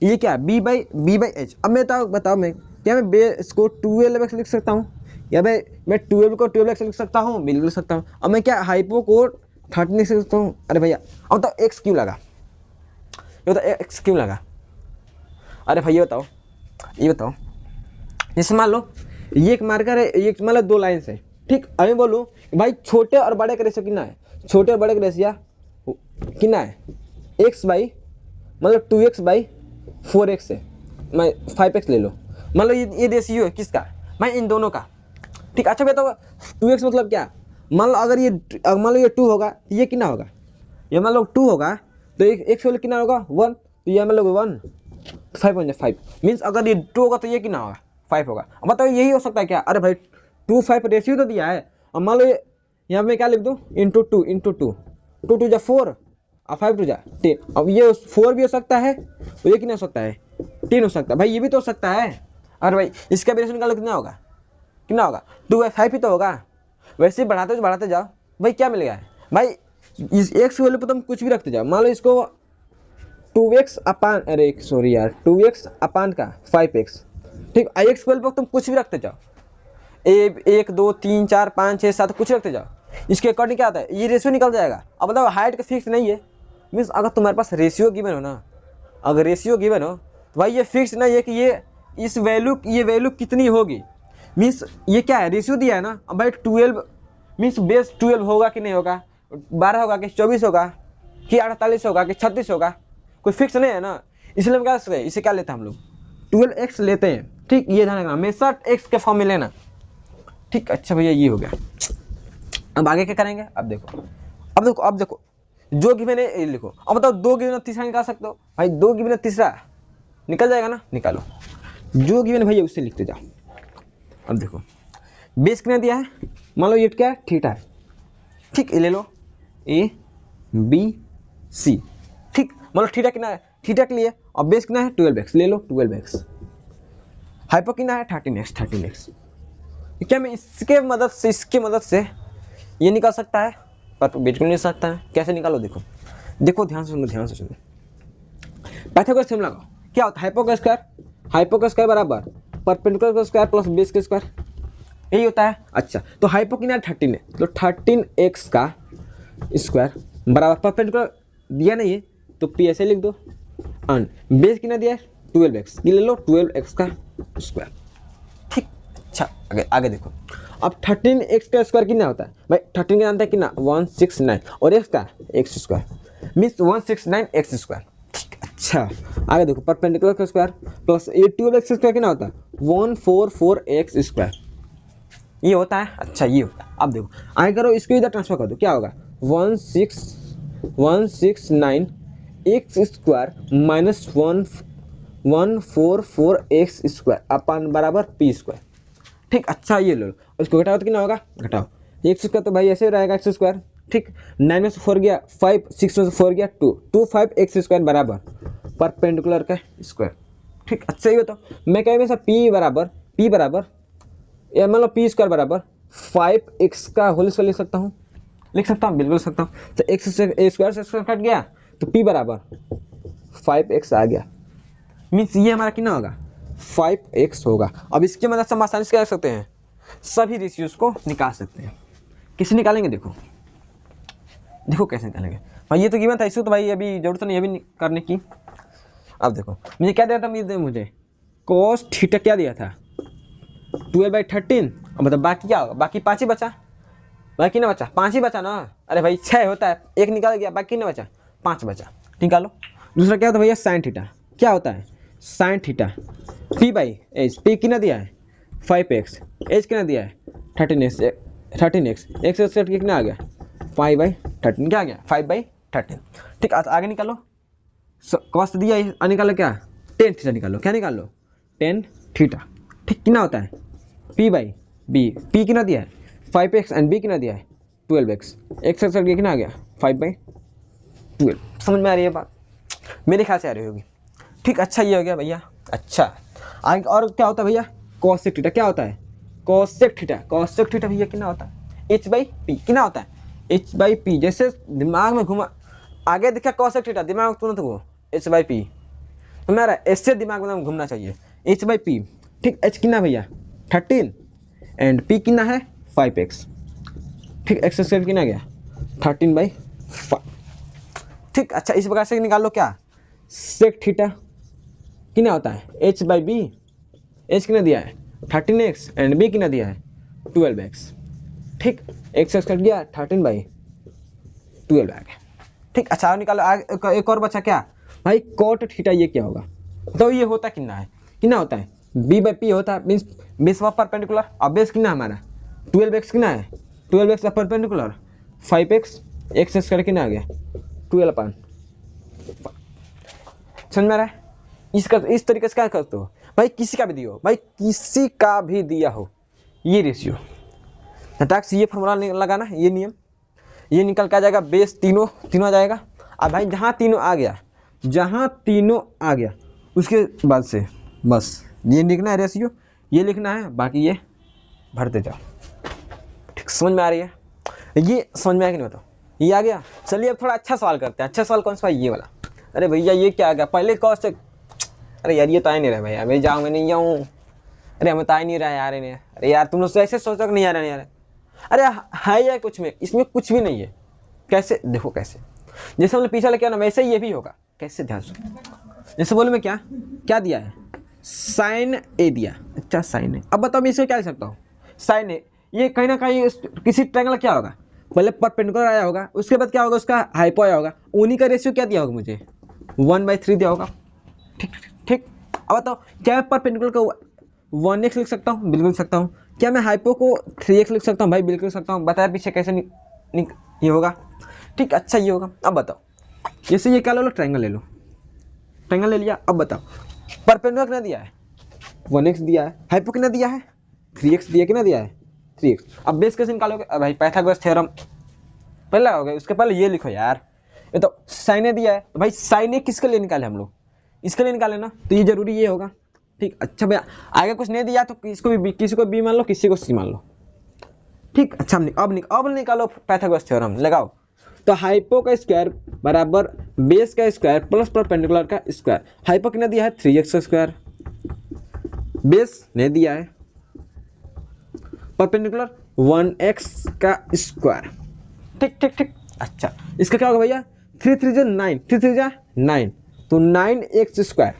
ये क्या है बी बाई एच। अब मैं बताओ मैं क्या मैं इसको 12x लिख सकता हूँ, या भाई मैं 12 को 12x लिख सकता हूँ, बिल्कुल लिख सकता हूँ। अब मैं क्या हाइपो को 13 लिख सकता हूँ, अरे भैया अब बताओ एक्स क्यों लगा, ये बताओ एक्स क्यों लगा, अरे भैया ये बताओ जैसे मान लो ये एक मार्कर है, ये मान लो 2 लाइन से। ठीक। अभी बोलूँ भाई छोटे और बड़े का रेशियो कितना है, छोटे और बड़े का रेशियो कितना है x बाई मतलब 2x/4x है, मैं 5x ले लो, मान लो ये रेशियो है किसका, मैं इन दोनों का। ठीक। अच्छा बताओ 2x मतलब क्या, मान लो अगर ये 2 होगा तो ये कितना होगा, ये मान लो 2 होगा तो एक वैल्यू कितना होगा 1, तो ये मान लो 1 5 हो जाए 5 मीन्स अगर ये 2 होगा तो ये कितना होगा 5 होगा। अब बताओ यही हो सकता है क्या, अरे भाई 2 5 रेशियो तो दिया है, अब मान लो यहाँ पे क्या लिख दूँ इंटू 2 2 2 जा 4 और 5 2 जा 10। अब ये 4 भी हो सकता है तो ये कितना हो सकता है 10 हो सकता है, भाई ये भी तो हो सकता है। अरे भाई इसका भी रेशियो निकालो कितना होगा 2/5 ही तो होगा। वैसे ही बढ़ाते जाओ भाई क्या मिलेगा भाई, इस x वैल्यू पर तुम कुछ भी रखते जाओ, मान लो इसको 2x अपान 5x। ठीक। x वैल्यू पर तुम कुछ भी रखते जाओ, 1 2 3 4 5 6 7 कुछ रखते जाओ, इसके अकॉर्डिंग क्या आता है ये रेशियो निकल जाएगा। अब बताओ हाइट का फिक्स नहीं है, मीन्स अगर तुम्हारे पास रेशियो गिवन हो ना, अगर रेशियो गिवन हो तो भाई ये फिक्स नहीं है कि ये वैल्यू कितनी होगी, मीन्स ये क्या है रेशियो दिया है ना। अब भाई 12 मीन्स बेस 12 होगा कि नहीं होगा, 12 होगा कि 24 होगा कि 48 होगा कि 36 होगा, कोई फिक्स नहीं है ना, इसलिए हम क्या इसे क्या लेते हैं हम लोग 12x लेते हैं। ठीक। ये ध्यान रखना हमेशा x के फॉर्म में लेना। ठीक। अच्छा भैया ये हो गया। अब आगे क्या करेंगे, अब देखो जो गिवन है ये लिखो। अब बताओ 2 गिवन है तीसरा निकाल सकते हो भाई, 2 गिवन है तीसरा निकल जाएगा ना, निकालो जो गिवन भैया उससे लिखते जाओ। अब देखो बेस कितना दिया है, मान लो ये क्या है, थीटा है, ठीक, ये ले लो ए बी सी, ठीक, मान लो थीटा कितना है, थीटा के लिए, और बेस कितना है 12x, ले लो 12x, हाइपो कितना है 13x। क्या मैं इसके मदद से ये निकाल सकता है, पर बिल्कुल नहीं सकता है। कैसे निकालो, देखो ध्यान से सुनो। पाइथागोरस थ्योरम लगाओ, क्या होता है, हाइपो का स्क्वायर बराबर परपेंडिकुलर का स्क्वायर प्लस बेस का स्क्वायर, यही होता है। अच्छा तो हाइपो कितना 13 है, तो 13x का स्क्वायर बराबर परपेंडिकुलर दिया नहीं है तो पी ऐसे लिख दो, एंड बेस कितना दिया है 12x, ये ले लो 12x का स्क्वायर, ठीक। अच्छा आगे देखो, अब 13x का स्क्वायर कितना होता है भाई, 13 का आता है कितना 169, और x का x square means 169x square, ठीक। अच्छा आगे देखो परपेंडिकुलर का स्क्वायर प्लस ये 12x स्क्वायर कितना होता है 144x स्क्वायर, ये होता है। अच्छा ये होता है, अब देखो आगे करो, इसको इधर ट्रांसफर कर दो, क्या होगा 169x square minus 144x square upon बराबर p स्क्वायर, ठीक। अच्छा ये लो, इसको घटाओ तो कितना होगा, घटाओ x स्क्वायर तो भाई ऐसे रहेगा x स्क्वायर, ठीक। 9 में से 4 गया 5, 6 में से 4 गया 2, 25x स्क्वायर बराबर परपेंडिकुलर का स्क्वायर, ठीक। अच्छा ये बताओ मैं कह में p बराबर या मतलब p स्क्वायर बराबर 5x का होल स्क्वायर लिख सकता हूँ, बिल्कुल लिख सकता हूँ। तो x स्क्वायर से स्क्वायर कट गया तो p बराबर 5x आ गया, मीन्स ये हमारा कितना होगा 5x होगा। अब इसके मदद से हम आसानी से क्या कर सकते हैं, सभी रेशियोज को निकाल सकते हैं। किसे निकालेंगे, देखो कैसे निकालेंगे भाई, ये तो गिवन था, इसको तो भाई अभी जरूरत नहीं है अभी करने की। अब देखो मुझे क्या दिया था, मुझे cos थीटा क्या दिया था 12/13, मतलब बाकी क्या होगा, बाकी 5 ही बचा, बाकी ना बचा 5 ही बचा ना, अरे भाई 6 होता है, एक निकाल गया बाकी ना बचा 5 बचा, निकालो। दूसरा क्या होता है भैया साइन थीटा, क्या होता है साइन थीटा p/h, p कितना दिया है 5x, h कितना दिया है 13x, x स्क्वायर कितना आ गया 5/13, क्या आ गया 5/13, ठीक। आगे निकालो, कॉस दिया है, निकालो क्या टेन थीटा, निकालो क्या निकाल लो टेन थीटा, ठीक। कितना होता है p/b, p कितना दिया है 5x एंड b कितना दिया है 12x, x स्क्वायर कितना आ गया 5/12, समझ में आ रही है बात, मेरे ख्याल से आ रही होगी, ठीक। अच्छा ये हो गया भैया। अच्छा आगे और क्या होता है भैया cosec थीटा, क्या होता है cosec थीटा भैया कितना होता है h/p, कितना होता है h/p, जैसे दिमाग में घुमा आगे दिखा cosec थीटा, दिमाग में तुरंत वो h/p, तो मेरा ऐसे दिमाग में घूमना चाहिए h/p, ठीक। h कितना भैया 13 एंड p कितना है 5x, ठीक। x स्क्वायर कितना गया 13/5, ठीक। अच्छा इस प्रकार से निकाल लो क्या sec थीटा कितना होता है h/b, h कितना दिया है 13x एंड b कितना दिया है 12x, ठीक। x स्क्वायर गया 13/12 आ गया, ठीक। अच्छा निकालो एक और बचा क्या भाई cot थीटा, ये क्या होगा, तो ये होता कितना होता है b/p होता है, मीन्स बेस ऑफ परपेंडिकुलर, अब बेस कितना हमारा 12x कितना है 12x का परपेंडिकुलर 5x, x स्क्वायर कितना आ गया 12/5, समझ में आ रहा है। इस तरीके से क्या करते हो भाई, किसी का भी दिया हो ये रेशियो, टैक्स ये फॉर्मूला लगाना, ये नियम, ये निकल के आ जाएगा, बेस तीनों आ जाएगा। अब भाई जहाँ तीनों आ गया उसके बाद से बस ये लिखना है रेशियो, ये लिखना है, बाकी ये भरते जाओ, ठीक। समझ में आ रही है, ये समझ में आया कि नहीं बताओ, ये आ गया। चलिए अब थोड़ा अच्छा सवाल करते हैं। अच्छा सवाल कौन सा, ये वाला। अरे भैया ये क्या आ गया, पहले कॉस्ट, अरे यार ये तो आ ही नहीं रहा भैया, मैं जाऊँ मैं नहीं जाऊँ, अरे हमें तो आ ही नहीं रहा यार इन्हें, अरे यार तुम लोग तो ऐसे सोचो कि नहीं आ रहा यार, अरे है यार कुछ में, इसमें कुछ भी नहीं है। कैसे देखो, कैसे जैसे हमने पीछे लेके आना वैसे ही ये भी होगा, कैसे ध्यान से। जैसे बोले मैं क्या दिया है साइन ए दिया, अच्छा साइन ए, अब बताओ मैं इसे क्या लिख सकता हूँ साइन ए, ये कहीं ना कहीं किसी ट्रायंगल क्या होगा, पहले परपेंडिकुलर आया होगा, उसके बाद क्या होगा उसका हाइपो आया होगा, उन्हीं का रेशियो क्या दिया होगा मुझे 1/3 दिया होगा, ठीक। अब बताओ क्या मैं परपेंडिकुलर का 1x लिख सकता हूँ, बिल्कुल लिख सकता हूँ। क्या मैं हाइपो को 3x लिख सकता हूँ? भाई बिल्कुल लिख सकता हूँ। बताया पीछे कैसे ये होगा। ठीक, अच्छा ये होगा। अब बताओ, जैसे ये क्या ले लो, ट्रायंगल ले लो, ट्रायंगल ले लिया। अब बताओ परपेंडिकुलर कितना दिया है? 1x दिया है। हाइपो कितना दिया है? 3x दिया। कितना दिया है? 3x। अब बेस कैसे निकालोगे? अब भाई पाइथागोरस थ्योरम पहले लगाओगे, उसके पहले ये लिखो यार। ये तो साइन ए दिया है, तो भाई साइन ए किसके लिए निकाले हम लोग? इसके लिए निकाले ना, तो ये जरूरी ये होगा। ठीक, अच्छा भैया आगे कुछ नहीं दिया तो किसको भी किसी को बी मान लो, किसी को सी मान लो। ठीक, अच्छा अब निकालो पाइथागोरस थ्योरम, लगाओ। तो हाइपो का स्क्वायर बराबर बेस का स्क्वायर प्लस परपेंडिकुलर का स्क्वायर। हाइपो कितना दिया है? 3x square. बेस नहीं दिया है, परपेंडिकुलर 1x का स्क्वायर। ठीक ठीक ठीक, अच्छा इसका क्या होगा भैया? 3 3 जा 9, 3 3 जा 9, तो 9x स्क्वायर।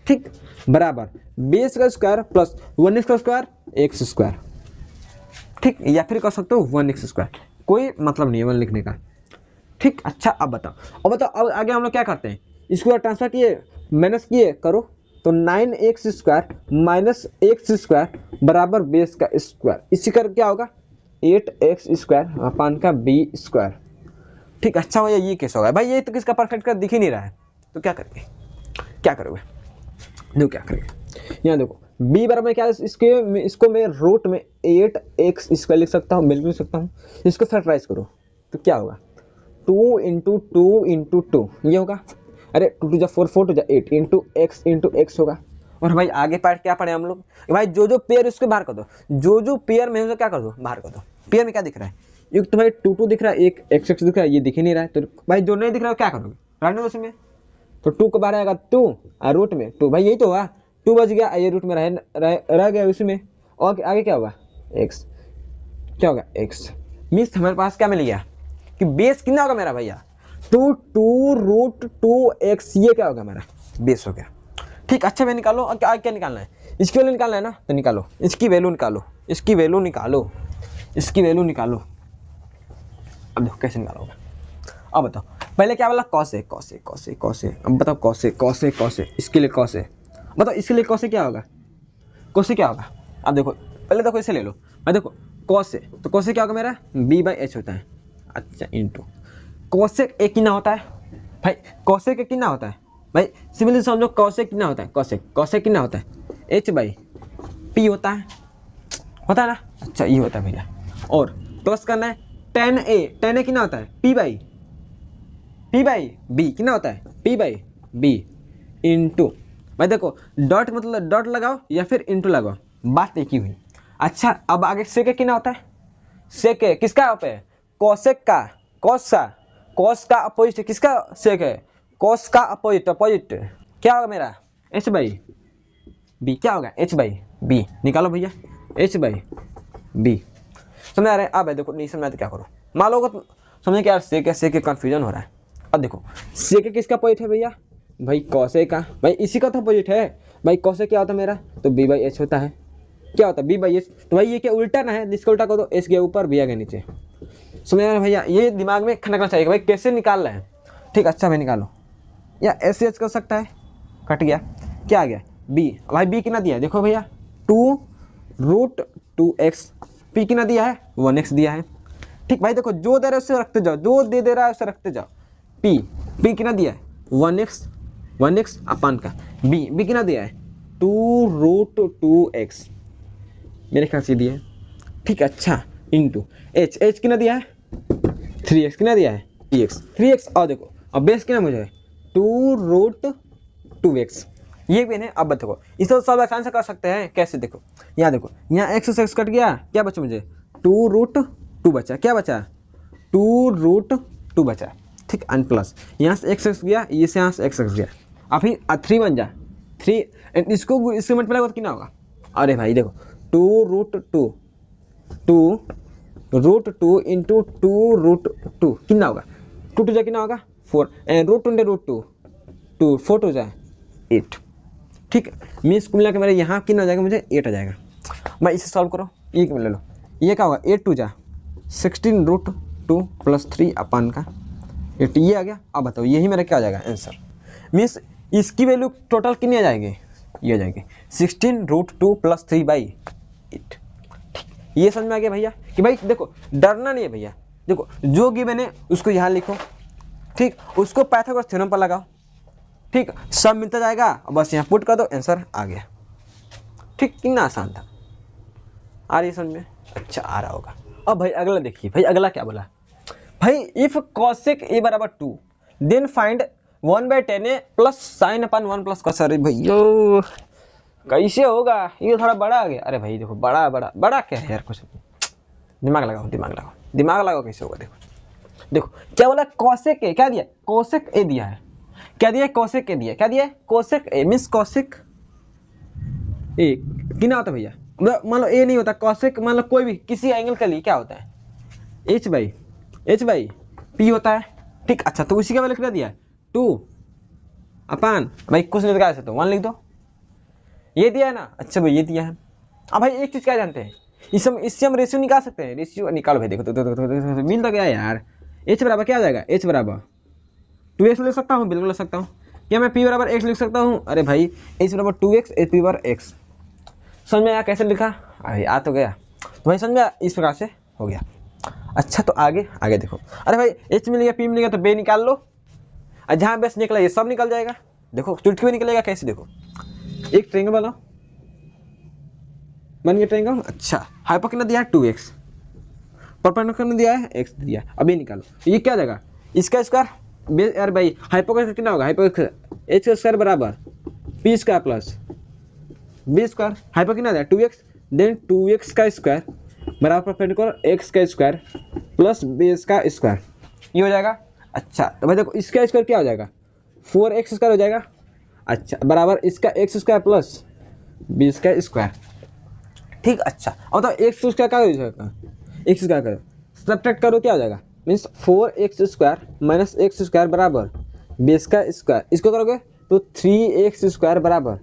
ठीक, बराबर बेस का स्क्वायर प्लस 1x का स्क्वायर, x स्क्वायर। ठीक, या फिर कर सकते हो 1x स्क्वायर, कोई मतलब नहीं है 1 लिखने का। ठीक, अच्छा अब बताओ अब आगे हम लोग क्या करते हैं? इसको ट्रांसफर किए, माइनस किए करो, तो 9x square minus x square बराबर बेस का स्क्वायर। इसी कर क्या होगा? 8x स्क्वायर अपान का b स्क्वायर। ठीक, अच्छा भैया ये कैसे होगा? भाई ये तो किसका परफेक्ट का दिख ही नहीं रहा है, तो क्या करेंगे? क्या करोगे? देखो क्या करेंगे, यहाँ देखो b बराबर क्या है? इसको मैं रूट में 8x स्क्वायर लिख सकता हूँ, बिल्कुल लिख सकता हूँ। इसको फैक्टराइज करो तो क्या होगा? 2 इंटू 2 इंटू 2 ये होगा। अरे 2 2 जा 4, 4 2 जा 8 इंटू एक्स होगा। और भाई आगे पार्ट क्या पढ़े हम लोग? भाई जो पेयर उसको बाहर कर दो, जो पेयर में उसको क्या कर दो? बाहर कर दो। पेयर में क्या दिख रहा है? एक तो भाई 2 2 दिख रहा है, एक x x दिख रहा है, ये दिख ही नहीं रहा है। तो भाई जो नहीं दिख रहा है क्या करोगे? रखने दो उसमें। तो 2 को बाहर आएगा 2 और रूट में 2, भाई यही तो हुआ। 2 बच गया, ये रूट में रह गया उसमें। और आगे क्या होगा? x। क्या होगा? x। मीन्स हमारे पास क्या मिल गया कि बेस कितना होगा मेरा भैया? 2 रूट 2x। ये क्या होगा? मेरा बेस हो गया। ठीक, अच्छा मैं निकालो। और क्या निकालना है? इसकी वैल्यू निकालना है ना, तो निकालो। इसकी वैल्यू निकालो, इसकी वैल्यू निकालो, इसकी वैल्यू निकालो। अब देखो कैसे निकालोगे। अब बताओ पहले क्या बोला? कॉसे कॉसे कॉसे कॉसे। अब बताओ कॉसे कॉसे कॉसे, इसके लिए कॉसे बताओ, इसके लिए कॉसे क्या होगा? कॉसे क्या होगा? अब देखो पहले देखो इसे ले लो। अब देखो कॉसे, तो कॉसे क्या होगा मेरा? b/h होता है। अच्छा इंटू कॉसेक ए कितना होता है? भाई कॉसेक ए कितना होता है? भाई सिंपली समझो, कॉसेक कितना होता है? कॉसेक कितना होता है? h/p होता है ना। अच्छा ये होता है भैया। और प्लस करना है tan a कितना होता है? p/b कितना होता है? p/b इंटू, भाई देखो डॉट मतलब डॉट लगाओ या फिर इंटू लगाओ, बात एक ही हुई। अच्छा अब आगे सेक कितना होता है? सेक किसका पे? कॉसेक का। कॉस का अपोजिट किसका? सेक है। कॉस का अपोजिट क्या होगा मेरा? h/b। क्या होगा? h/b निकालो भैया, h/b। समझ आ रहा है? अब देखो नहीं समझ तो क्या करो, मान लो तो समझे कि यार सेक कंफ्यूजन हो रहा है। अब देखो सेक किसका अपोजिट है भैया? भाई कॉसे का। भाई इसी का तो अपोजिट है। भाई कॉसे क्या होता है मेरा? तो b/h होता है। क्या होता है? b/h। तो भाई ये क्या उल्टा ना है? जिसका उल्टा कर दो, h गया ऊपर, b आ गया नीचे। समझ आ रहा है भैया? ये दिमाग में खटकना चाहिए भाई कैसे निकाल रहे हैं। ठीक, अच्छा भाई निकालो, या SH कर सकता है, कट गया। क्या आ गया? b। भाई b कितना दिया है? देखो भैया 2 रूट 2x। p कितना दिया है? 1x दिया है। ठीक भाई देखो जो दे रहा है उसे रखते जाओ, जो दे रहा है उसे रखते जाओ। p कितना दिया है? 1x अपान का b कितना दिया है? 2 रूट 2x मेरे ख्याल से दिया है। ठीक, अच्छा इंटू h कितना दिया है? 3x कितना दिया है? 3x। और देखो अब बेस कितना मुझे? 2 रूट 2x। ये भी है। अब देखो इसे सब आसान से कर सकते हैं। कैसे? देखो यहाँ देखो, यहाँ x से x कट गया, क्या बचा मुझे? 2 रूट 2 बचा। क्या बचा? 2 रूट 2 बचा। ठीक, अन प्लस यहाँ से x गया, इसे यहाँ से x गया। अब फिर 3 बन जा 3, इसको मल्टीप्लाई करो कितना होगा? अरे भाई देखो 2 रूट 2 इंटू 2 रूट 2 कितना होगा? 2 2 जा कितना होगा? 4 रूट 2 4 2 जा 8। ठीक, मीन्स कुल मिला के मेरे यहाँ कितना हो जाएगा? मुझे 8 आ जाएगा। मैं इसे सॉल्व करो, एक में ले लो। ये क्या होगा? 8 2 जा 16 रूट 2 प्लस 3 अपान का 8 ये आ गया। अब बताओ यही मेरा क्या आ जाएगा आंसर? मीन्स इसकी वैल्यू टोटल कितनी आ जाएगी? ये आ जाएगी 16 रूट 2 प्लस 3/8। ये समझ में आ गया भैया कि भाई देखो डरना नहीं है भैया। देखो जो गिवन है उसको यहाँ लिखो, ठीक, उसको पाइथागोरस थ्योरम पर लगाओ, ठीक, सब मिलता जाएगा और बस यहाँ पुट कर दो, आंसर आ गया। ठीक, कितना आसान था। आ रही है समझ में? अच्छा आ रहा होगा। अब भाई अगला देखिए, भाई अगला क्या बोला भाई, इफ cosec a बराबर 2 then find 1/10a plus sine upon 1 plus cos। अरे भैया कैसे होगा, ये थोड़ा बड़ा आ गया। अरे भाई देखो बड़ा बड़ा बड़ा क्या है यार, कुछ दिमाग लगाओ दिमाग लगाओ दिमाग लगाओ, कैसे होगा। देखो देखो क्या बोला, cosec a क्या दिया, cosec a दिया है, क्या दिया है, cosec a दिया है, क्या दिया है, cosec a means cosec a कितना होता है भैया, मान लो a नहीं होता, cosec मान लो कोई भी किसी एंगल के लिए क्या होता है, h बाई p होता है। ठीक, अच्छा तो उसी का वैल्यू कितना दिया है 2 अपान, भाई कुछ नहीं लगा सकते 1 लिख दो, ये दिया है ना। अच्छा भाई ये दिया है। अब भाई एक चीज क्या जानते हैं, इससे हम रेशियो निकाल सकते हैं, रेशियो निकालो भाई। देखो तो मिल तो गया यार। h बराबर क्या आ जाएगा, h बराबर 2x लिख सकता हूँ, बिल्कुल लिख सकता हूँ। क्या मैं p बराबर x लिख सकता हूँ, अरे भाई h बराबर 2x h बराबर x। समझ में आया कैसे लिखा, अरे आ तो गया। तो भाई समझ में आया, इस प्रकार से हो गया। अच्छा तो आगे आगे देखो, अरे भाई h मिल गया p मिल गया तो बे निकाल लो, और जहाँ बेस निकला ये सब निकल जाएगा। देखो चुटकी में निकलेगा कैसे, देखो एक ट्रायंगल बनाओ, बन गया ट्रायंगल। अच्छा हाइपो कितना दिया है 2x, परपेंडिकुलर दिया है x दिया है, अभी निकालो ये क्या जाएगा, इसका स्क्वायर, यार भाई हाइपो का कितना होगा, हाइपो h का स्क्वायर बराबर p square plus b square, hypo कितना दिया 2x, देन 2x का स्क्वायर बराबर परपेंडिकुलर x का स्क्वायर प्लस बेस का स्क्वायर, ये हो जाएगा। अच्छा तो भाई देखो इसका स्क्वायर क्या हो जाएगा 4x स्क्वायर हो जाएगा। अच्छा बराबर इसका x स्क्वायर प्लस बीस का स्क्वायर। ठीक, अच्छा और तो x स्क्वायर क्या हो जाएगा, x स्क्वायर करो सब्ट्रैक्ट करो क्या हो जाएगा, means 4x square minus x square बराबर बेस का स्क्वायर, इसको करोगे तो 3x स्क्वायर बराबर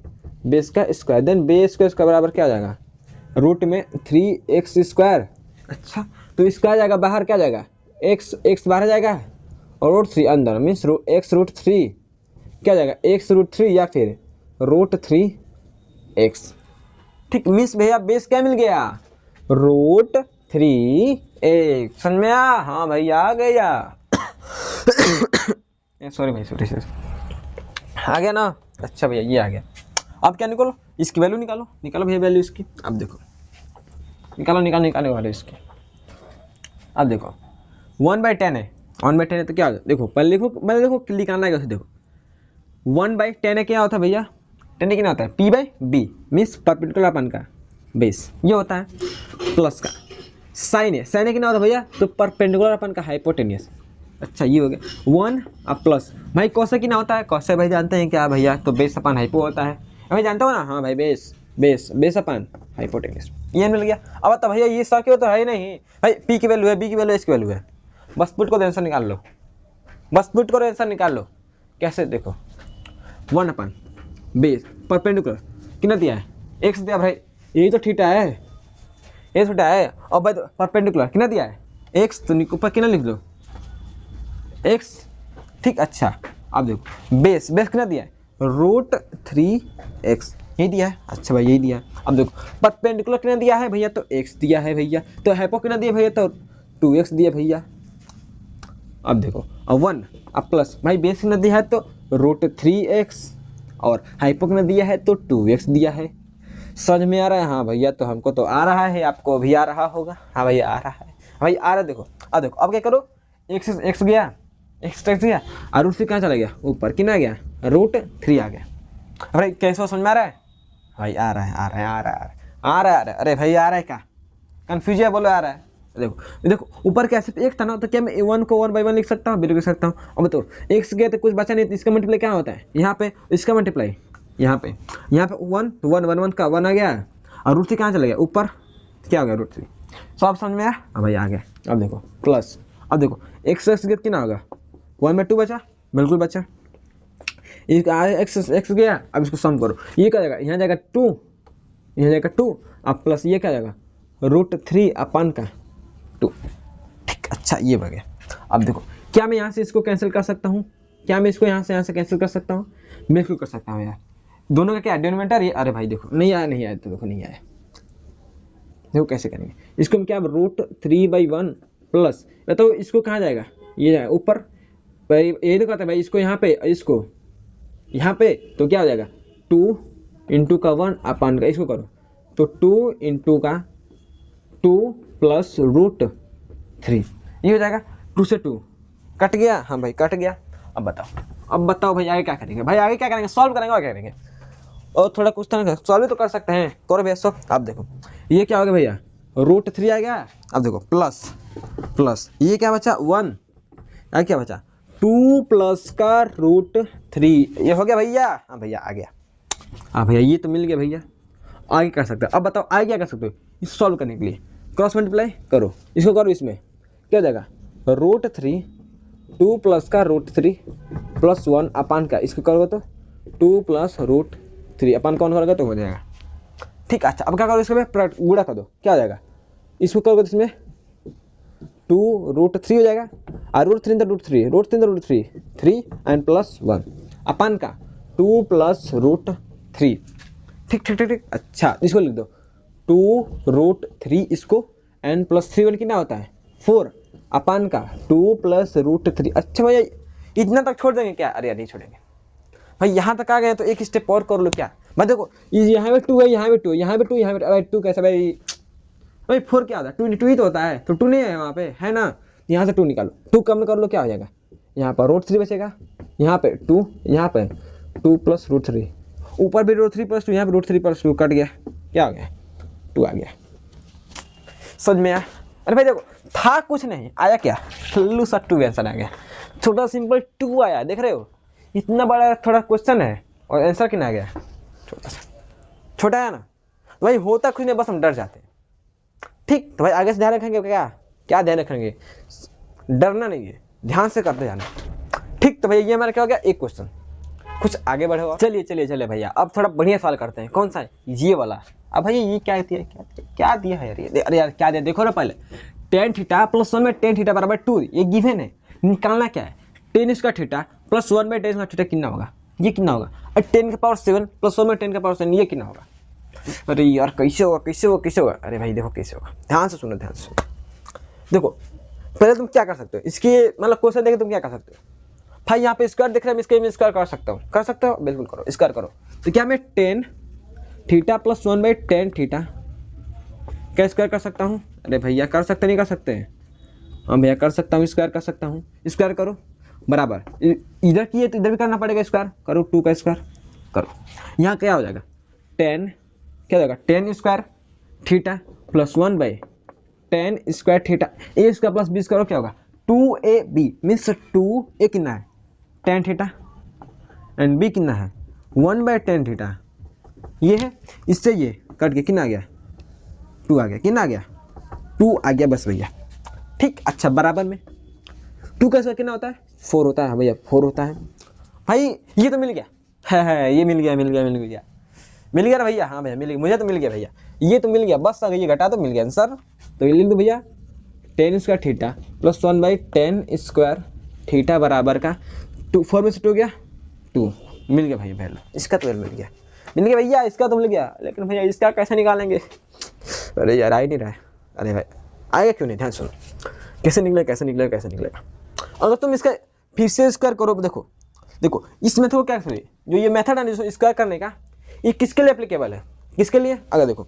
बेस का स्क्वायर, देन बेस का स्क्वायर बराबर क्या हो जाएगा रूट में 3x स्क्वायर। अच्छा तो इसका आ जाएगा बाहर क्या जाएगा x बाहर जाएगा और रूट 3 अंदर, मीन्स x रूट 3 क्या जाएगा x रूट 3 या फिर रूट 3x। ठीक, मिस भैया बेस क्या मिल गया रूट 3x, समझ में आया, हाँ भैया आ गया। सॉरी भाई सॉरी आ गया ना। अच्छा भैया ये आ गया। अब क्या निकालो, इसकी वैल्यू निकालो, निकालो भैया वैल्यू इसकी। अब देखो निकालो निकालने वाले इसकी। अब देखो 1/10 है, 1/10 है तो क्या होगा, देखो पहले लिखो, मैंने देखो निकालना है, देखो 1/10 है क्या होता है भैया, 10 कितना होता है p/b मीन्स परपेंडिकुलर अपन का बेस, ये होता है प्लस का साइन है, साइन है कितना होता है भैया, तो परपेंडिकुलर अपन का हाइपोटेनियस। अच्छा ये हो गया 1 अब प्लस भाई कौसे कितना होता है, कौसे भाई जानते हैं क्या भैया, तो बेस अपन हाइपो होता है, भाई जानते हो ना, हाँ भाई बेस अपन हाइपोटेनियस, ये मिल गया। अब तो भैया ये क्यों तो है ही नहीं भाई, p की वैल्यू है, b की वैल्यू है, इसकी वैल्यू है, बस पुट को आंसर निकाल लो, बस पुट को आंसर निकाल लो। कैसे, देखो 1 अपन बेस परपेंडिकुलर कितना दिया है x दिया भाई, यही तो थीटा है, ये थीटा है, और भाई परपेंडिकुलर कितना दिया है x, तो ऊपर कितना लिख दो x। ठीक, अच्छा अब देखो बेस कितना दिया है रूट 3x, यही दिया है। अच्छा भाई यही दिया है। अब देखो परपेंडिकुलर कितना दिया है भैया, तो x दिया है भैया, तो हाइपो कितना दिया भैया, तो 2x दिया भैया। अब देखो अब 1 अब प्लस भाई बेस कितना दिया है, तो रूट 3x, और हाइपो कितना दिया है, तो 2x दिया है। समझ में आ रहा है, हाँ भैया तो हमको तो आ रहा है, आपको भी आ रहा होगा, हाँ भैया आ रहा है, भाई आ रहा है। देखो अब क्या करो, x गया, x गया और रूट 3 कहाँ चला गया, ऊपर कितना गया रूट 3 आ गया। भाई कैसे समझ में आ रहा है, भाई आ रहा है, अरे भाई आ रहा है क्या, कंफ्यूज है, बोलो आ रहा है। देखो ऊपर क्या सिर्फ एक था ना, तो क्या मैं 1 को 1/1 लिख सकता हूँ, बिल्कुल लिख सकता हूँ। अब तो x गया तो कुछ बचा नहीं, तो इसका मल्टीप्लाई क्या होता है, यहाँ पे इसका मल्टीप्लाई यहाँ पे 1 तो 1 का 1 आ गया, और रूट 3 कहाँ चला गया ऊपर, क्या हो गया रूट 3। सब समझ में आया, हाँ भाई आ गया। अब देखो प्लस, अब देखो x गया कितना होगा 1/2 बचा, बिल्कुल बचा, x गया। अब इसको सम करो, ये क्या जाएगा, यहाँ जाएगा 2, यहाँ जाएगा 2, अब प्लस ये क्या जाएगा रूट 3 अपन का 2। ठीक, अच्छा ये बढ़ गया। अब देखो क्या मैं यहाँ से इसको कैंसिल कर सकता हूँ, क्या मैं इसको यहाँ से कैंसिल कर सकता हूँ, बिल्कुल कर सकता हूँ यार, दोनों का क्या डिनोमिनेटर ये, अरे भाई देखो नहीं आया तो देखो नहीं आया, देखो कैसे करेंगे इसको हम क्या, √3/1 प्लस, बताओ इसको कहाँ जाएगा, ये जाएगा ऊपर भाई, ये तो कहता है भाई इसको यहाँ पे, इसको यहाँ पे, तो क्या हो जाएगा 2 इंटू का 1 अपान का, इसको करो तो 2 इंटू का 2 प्लस √3, ये हो जाएगा 2 से 2 कट गया, हाँ भाई कट गया। अब बताओ भाई आगे क्या करेंगे, भाई आगे क्या करेंगे, सॉल्व करेंगे और क्या करेंगे, और थोड़ा कुछ तरह सॉल्व तो कर सकते हैं, करो भैया सॉल्व। आप देखो ये क्या हो गया भैया, √3 आ गया, अब देखो प्लस ये क्या बचा 1, आगे क्या बचा 2 प्लस का √3, ये हो गया भैया, हाँ भैया आ गया, हाँ भैया ये तो मिल गया भैया, आगे कर सकते हो। अब बताओ आगे क्या कर सकते हो, इस सॉल्व करने के लिए क्रॉस मल्टीप्लाई करो, इसको करो, इसमें क्या हो जाएगा √3, 2 प्लस का √3 प्लस 1 अपान का, इसको करोगे तो 2 प्लस √3 अपान कौन करोगे तो हो जाएगा, ठीक। अच्छा अब क्या करो, इसको गुणा कर दो, क्या हो जाएगा, इसको करोगे तो इसमें 2√3 हो जाएगा, और √3 3 एंड प्लस 1 अपान का 2 प्लस √3, ठीक। अच्छा इसको लिख दो 2√3 इसको, एन प्लस 3 1 कितना होता है 4 अपान का 2 प्लस √3। अच्छा भैया इतना तक छोड़ देंगे क्या, अरे नहीं छोड़ेंगे भाई, यहाँ तक आ गए तो एक स्टेप और कर लो क्या, मैं देखो यहाँ पे 2 है, यहाँ पे 2 है, यहाँ पे 2, यहाँ पे 2 कैसे भाई 4 क्या होता है 2 ही तो होता है, तो 2 नहीं है वहाँ पे, है ना, यहाँ से 2 निकालो, 2 कम कर लो, क्या हो जाएगा, यहाँ पर √3 बचेगा, यहाँ पे 2, यहाँ पे 2 प्लस √3, ऊपर भी √3 प्लस 2, यहाँ पे √3 प्लस 2 कट गया, क्या हो गया 2 आ गया, समझ में आया। अरे भाई देखो था कुछ नहीं, आया क्या लल्लू सा 2 आंसर आ गया, छोटा सिंपल 2 आया, देख रहे हो इतना बड़ा थोड़ा क्वेश्चन है और आंसर कितना आ गया छोटा सा, छोटा है ना, तो भाई होता कुछ नहीं, बस हम डर जाते हैं, ठीक। तो भाई आगे से ध्यान रखेंगे, क्या ध्यान रखेंगे, डरना नहीं है, ध्यान से करते जाना, ठीक। तो भैया ये हमारा क्या हो गया एक क्वेश्चन, कुछ आगे बढ़े हो, चलिए भैया अब थोड़ा बढ़िया सवाल करते हैं, कौन सा है ये वाला। अब भैया ये क्या दिया है यार, अरे यार क्या दिया, देखो ना पहले tan थीटा प्लस 1 में tan थीटा बराबर 2, ये गिवन है, निकालना क्या है tan इसका थीटा प्लस 1 में tan इसका थीटा कितना होगा, ये कितना होगा, और 10⁻7 प्लस 1 में 10⁻7 ये कितना होगा, अरे यार कैसे होगा, अरे भाई देखो कैसे होगा, ध्यान से सुनो देखो पहले तुम क्या कर सकते हो, इसकी मतलब क्वेश्चन देखे तुम क्या कर सकते हो भाई, यहाँ पे स्क्वायर दिख रहा है, इसके मैं स्क्वायर कर सकता हूँ, बिल्कुल करो, स्क्वायर करो, तो क्या मैं tan theta plus 1 by tan theta क्या स्क्वायर कर सकता हूँ, अरे भैया कर सकते नहीं कर सकते, हाँ भैया कर सकता हूँ, स्क्वायर कर सकता हूँ, स्क्वायर करो बराबर, इधर किए तो इधर भी करना पड़ेगा स्क्वायर, करो 2 का स्क्वायर करो, यहाँ क्या हो जाएगा tan, क्या हो जाएगा tan square theta plus 1 by tan square theta, A square plus B square क्या होगा 2ab मीन्स 2a कितना है tan थीटा एंड b कितना है 1 बाई tan थीटा, ये है, इससे ये कट के कितना आ गया 2 आ गया, कितना आ गया 2 आ गया बस भैया, ठीक। अच्छा बराबर में 2 का स्क्वायर कितना होता है 4 होता है भैया, 4 होता है भाई, ये तो मिल गया है ये मिल गया ना भैया, हाँ भैया मिल गया, मुझे तो मिल गया भैया, ये तो मिल गया, बस अगर ये घटा तो मिल गया आंसर, तो ये लिख दो भैया tan square theta plus 1 by tan square theta बराबर का 2, 4 में से 2 गया 2, मिल गया भैया, पहले इसका तो मिल गया भैया, इसका तो मिल गया, लेकिन भैया इसका कैसे निकालेंगे, अरे यार आ ही नहीं रहा है, अरे भाई आएगा क्यों नहीं, ध्यान सुनो कैसे निकलेगा, अगर तुम इसका फिर से स्क्वायर करो, देखो इस मेथड को क्या करें, जो ये मेथड है स्क्वायर करने का, ये किसके लिए एप्लीकेबल है, किसके लिए, अगर देखो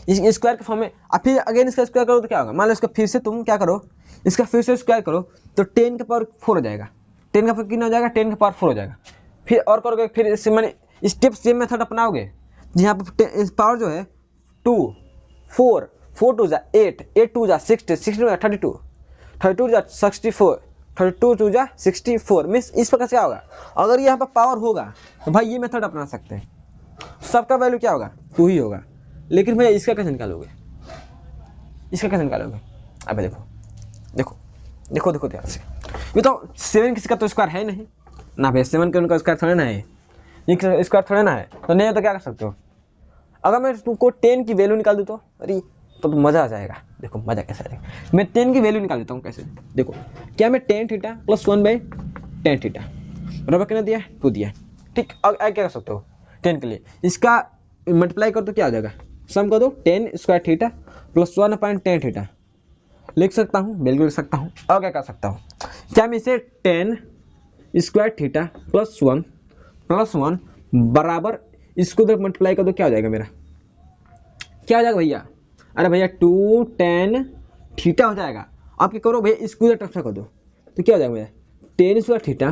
इस स्क्वायर के फॉर्म में, अब फिर अगेन इसका स्क्वायर करो तो क्या होगा, मान लो इसका फिर से तुम क्या करो, इसका फिर से स्क्वायर करो तो 10 का पावर 4 हो जाएगा, 10 का पावर कितना हो जाएगा 10 का पावर 4 हो जाएगा, फिर और करोगे, फिर इससे मैंने स्टेप सेम मेथड अपनाओगे, यहाँ पे पावर जो है 2 4 4 2 जा 8 8 2 जा 60 60 2 जा 32 32 जा 64 32 2 जा 64 मीन्स इस प्रकार से क्या होगा, अगर यहाँ पर पावर होगा तो भाई ये मेथड अपना सकते हैं, सबका वैल्यू क्या होगा 2 ही होगा, लेकिन भैया इसका कैसे निकालोगे, अब देखो ध्यान से, ये तो 7 किसी का तो स्क्वायर है नहीं ना भैया, 7 का उनका स्क्वायर थोड़ा ना है, ये स्क्वायर थोड़ा ना है, तो नहीं तो क्या कर सकते हो, अगर मैं तुमको 10 की वैल्यू निकाल दूँ तो अरे तो मज़ा आ जाएगा, देखो मज़ा कैसे आ जाएगा, मैं 10 की वैल्यू निकाल देता हूँ कैसे, देखो क्या मैं tan theta plus 1 by tan theta बराबर कितना दिया 2 दिया, ठीक। अब क्या कर सकते हो 10 के लिए इसका मल्टीप्लाई कर तो क्या आ जाएगा सम कर दो ten square theta plus 1/10 theta लिख सकता हूँ, बिल्कुल लिख सकता हूँ। और क्या कर सकता हूँ, क्या मैं इसे 10 स्क्वायर थीटा प्लस 1 बराबर इसको उधर मल्टीप्लाई कर दो, क्या हो जाएगा मेरा, क्या हो जाएगा भैया, अरे भैया 2tan थीटा हो जाएगा। आप क्या करो भैया, इसको उधर ट्रांसफर कर दो, तो क्या हो जाएगा भैया 10 square theta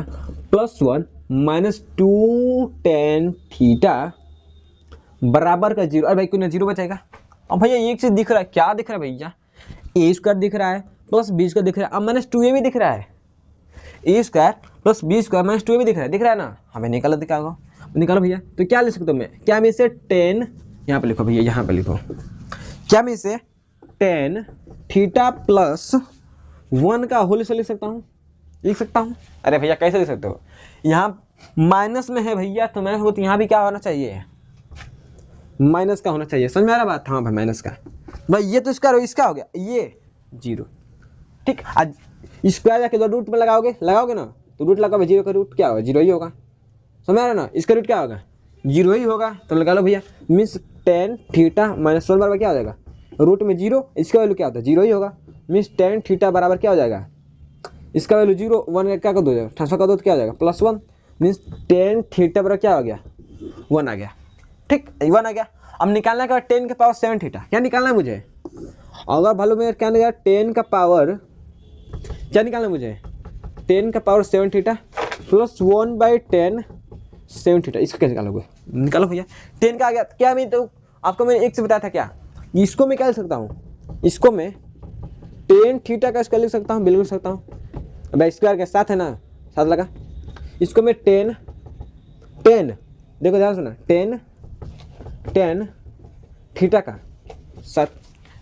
plus 1 minus 2tan theta बराबर का 0। अरे भाई कोई ना 0 बचेगा। अब भैया एक चीज दिख रहा है, क्या दिख रहा है भैया, ए स्क्वायर दिख रहा है प्लस बी स्क्वायर दिख रहा है, अब माइनस 2a भी दिख रहा है, A square plus B square minus 2a भी दिख रहा है ना, हमें निकालो, दिखाओ निकालो भैया। तो क्या लिख सकता हूँ मैं, क्या मैं इसे 10 यहाँ पे लिखो भैया, यहाँ पे लिखो, क्या मैं इसे 10 थीटा प्लस 1 का होल स्क्वायर लिख सकता हूँ, लिख सकता हूँ। अरे भैया कैसे लिख सकते हो, यहाँ माइनस में है भैया, तो माइनस हो तो यहाँ भी क्या होना चाहिए, माइनस का होना चाहिए, समझ में आ रहा बात, हाँ भाई माइनस का। भाई ये तो इसका हो गया, ये 0, ठीक। आज स्क्वायर जाके दो रूट में लगाओगे ना, तो रूट लगा 0 का रूट क्या होगा, 0 ही होगा, समझ आ रहा ना, इसका रूट क्या होगा 0 ही होगा, तो लगा लो भैया, मीन्स 10 थीटा माइनस 1 बराबर क्या हो जाएगा, रूट में 0, इसका वैल्यू क्या होता है 0 ही होगा, मीन्स 10 थीटा बराबर क्या हो जाएगा, इसका वैल्यू 0 1 क्या कर दो, ट्रांसफर कर दो तो क्या हो जाएगा +1, मीन्स 10 थीटा बराबर क्या हो गया 1 आ गया, ठीक 1 आ गया। अब निकालना का 10 के पावर 7 थीटा, क्या निकालना है मुझे, अगर भालू में क्या निकाला 10 का पावर, क्या निकालना है मुझे 10 का पावर 7 थीटा प्लस 1/10 7 थीटा, इसको कैसे निकालोगे, निकालो भैया। 10 का आ गया, क्या मैं तो आपको मैंने एक से बताया था, क्या इसको मैं क्या लिख सकता हूँ, इसको मैं 10 थीटा का स्क्वायर लिख सकता हूँ, बिल्कुल लिख सकता हूँ। भाई स्क्वायर के साथ है ना, साथ लगा, इसको मैं 10 देखो ध्यान सुना, 10 थीटा का साथ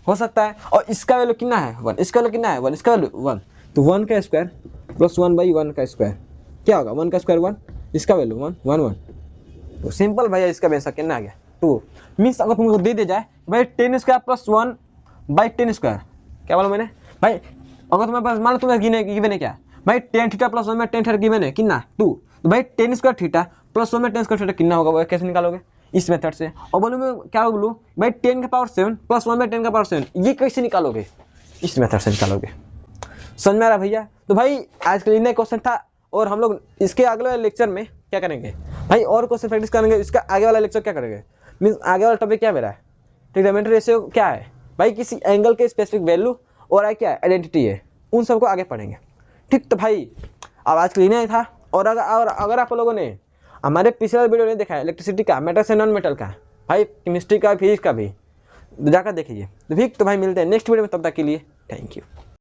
हो सकता है, और इसका वैल्यू कितना है 1, इसका वैल्यू कितना है 1, इसका वैल्यू 1, तो 1 का स्क्वायर प्लस 1/1 का स्क्वायर क्या होगा, 1 का स्क्वायर 1, इसका वैल्यू 1, तो सिंपल भैया, इसका वैसा कितना आ गया 2, मीन्स अगर तुमको दे दे जाए भाई 10 स्क्वायर प्लस 1/10 स्क्वायर, क्या बोला मैंने भाई, अगर तुम्हारे पास मान लो तुम्हें गिवन है क्या भाई 10 थीटा प्लस 1/10 थीटा गिवन है कितना 2, तो भाई 10 square theta plus 1/10 square theta कितना होगा, वो कैसे निकालोगे इस मेथड से। और बोलो मैं क्या बोलूँ भाई 10 का पावर 7 प्लस 1/10 का पावर 7, ये कैसे निकालोगे, इस मेथड से निकालोगे, समझ में आ रहा भैया। तो भाई आज के लिए इतना क्वेश्चन था, और हम लोग इसके अगले वाले लेक्चर में क्या करेंगे भाई, और क्वेश्चन प्रैक्टिस करेंगे, इसका आगे वाला लेक्चर क्या करेंगे, मीन्स आगे वाला टॉपिक क्या मेरा है, ट्रिग्नोमेट्री रेशियो क्या है भाई, किसी एंगल के स्पेसिफिक वैल्यू और क्या है आइडेंटिटी है, उन सबको आगे पढ़ेंगे, ठीक। तो भाई अब आज के लिए नहीं था, और अगर आप लोगों ने हमारे पिछले वीडियो नहीं देखा है इलेक्ट्रिसिटी का, मेटल से नॉन मेटल का, भाई केमिस्ट्री का, फिजिक्स का भी जाकर देखिए। तो भाई मिलते हैं नेक्स्ट वीडियो में, तब तक के लिए थैंक यू।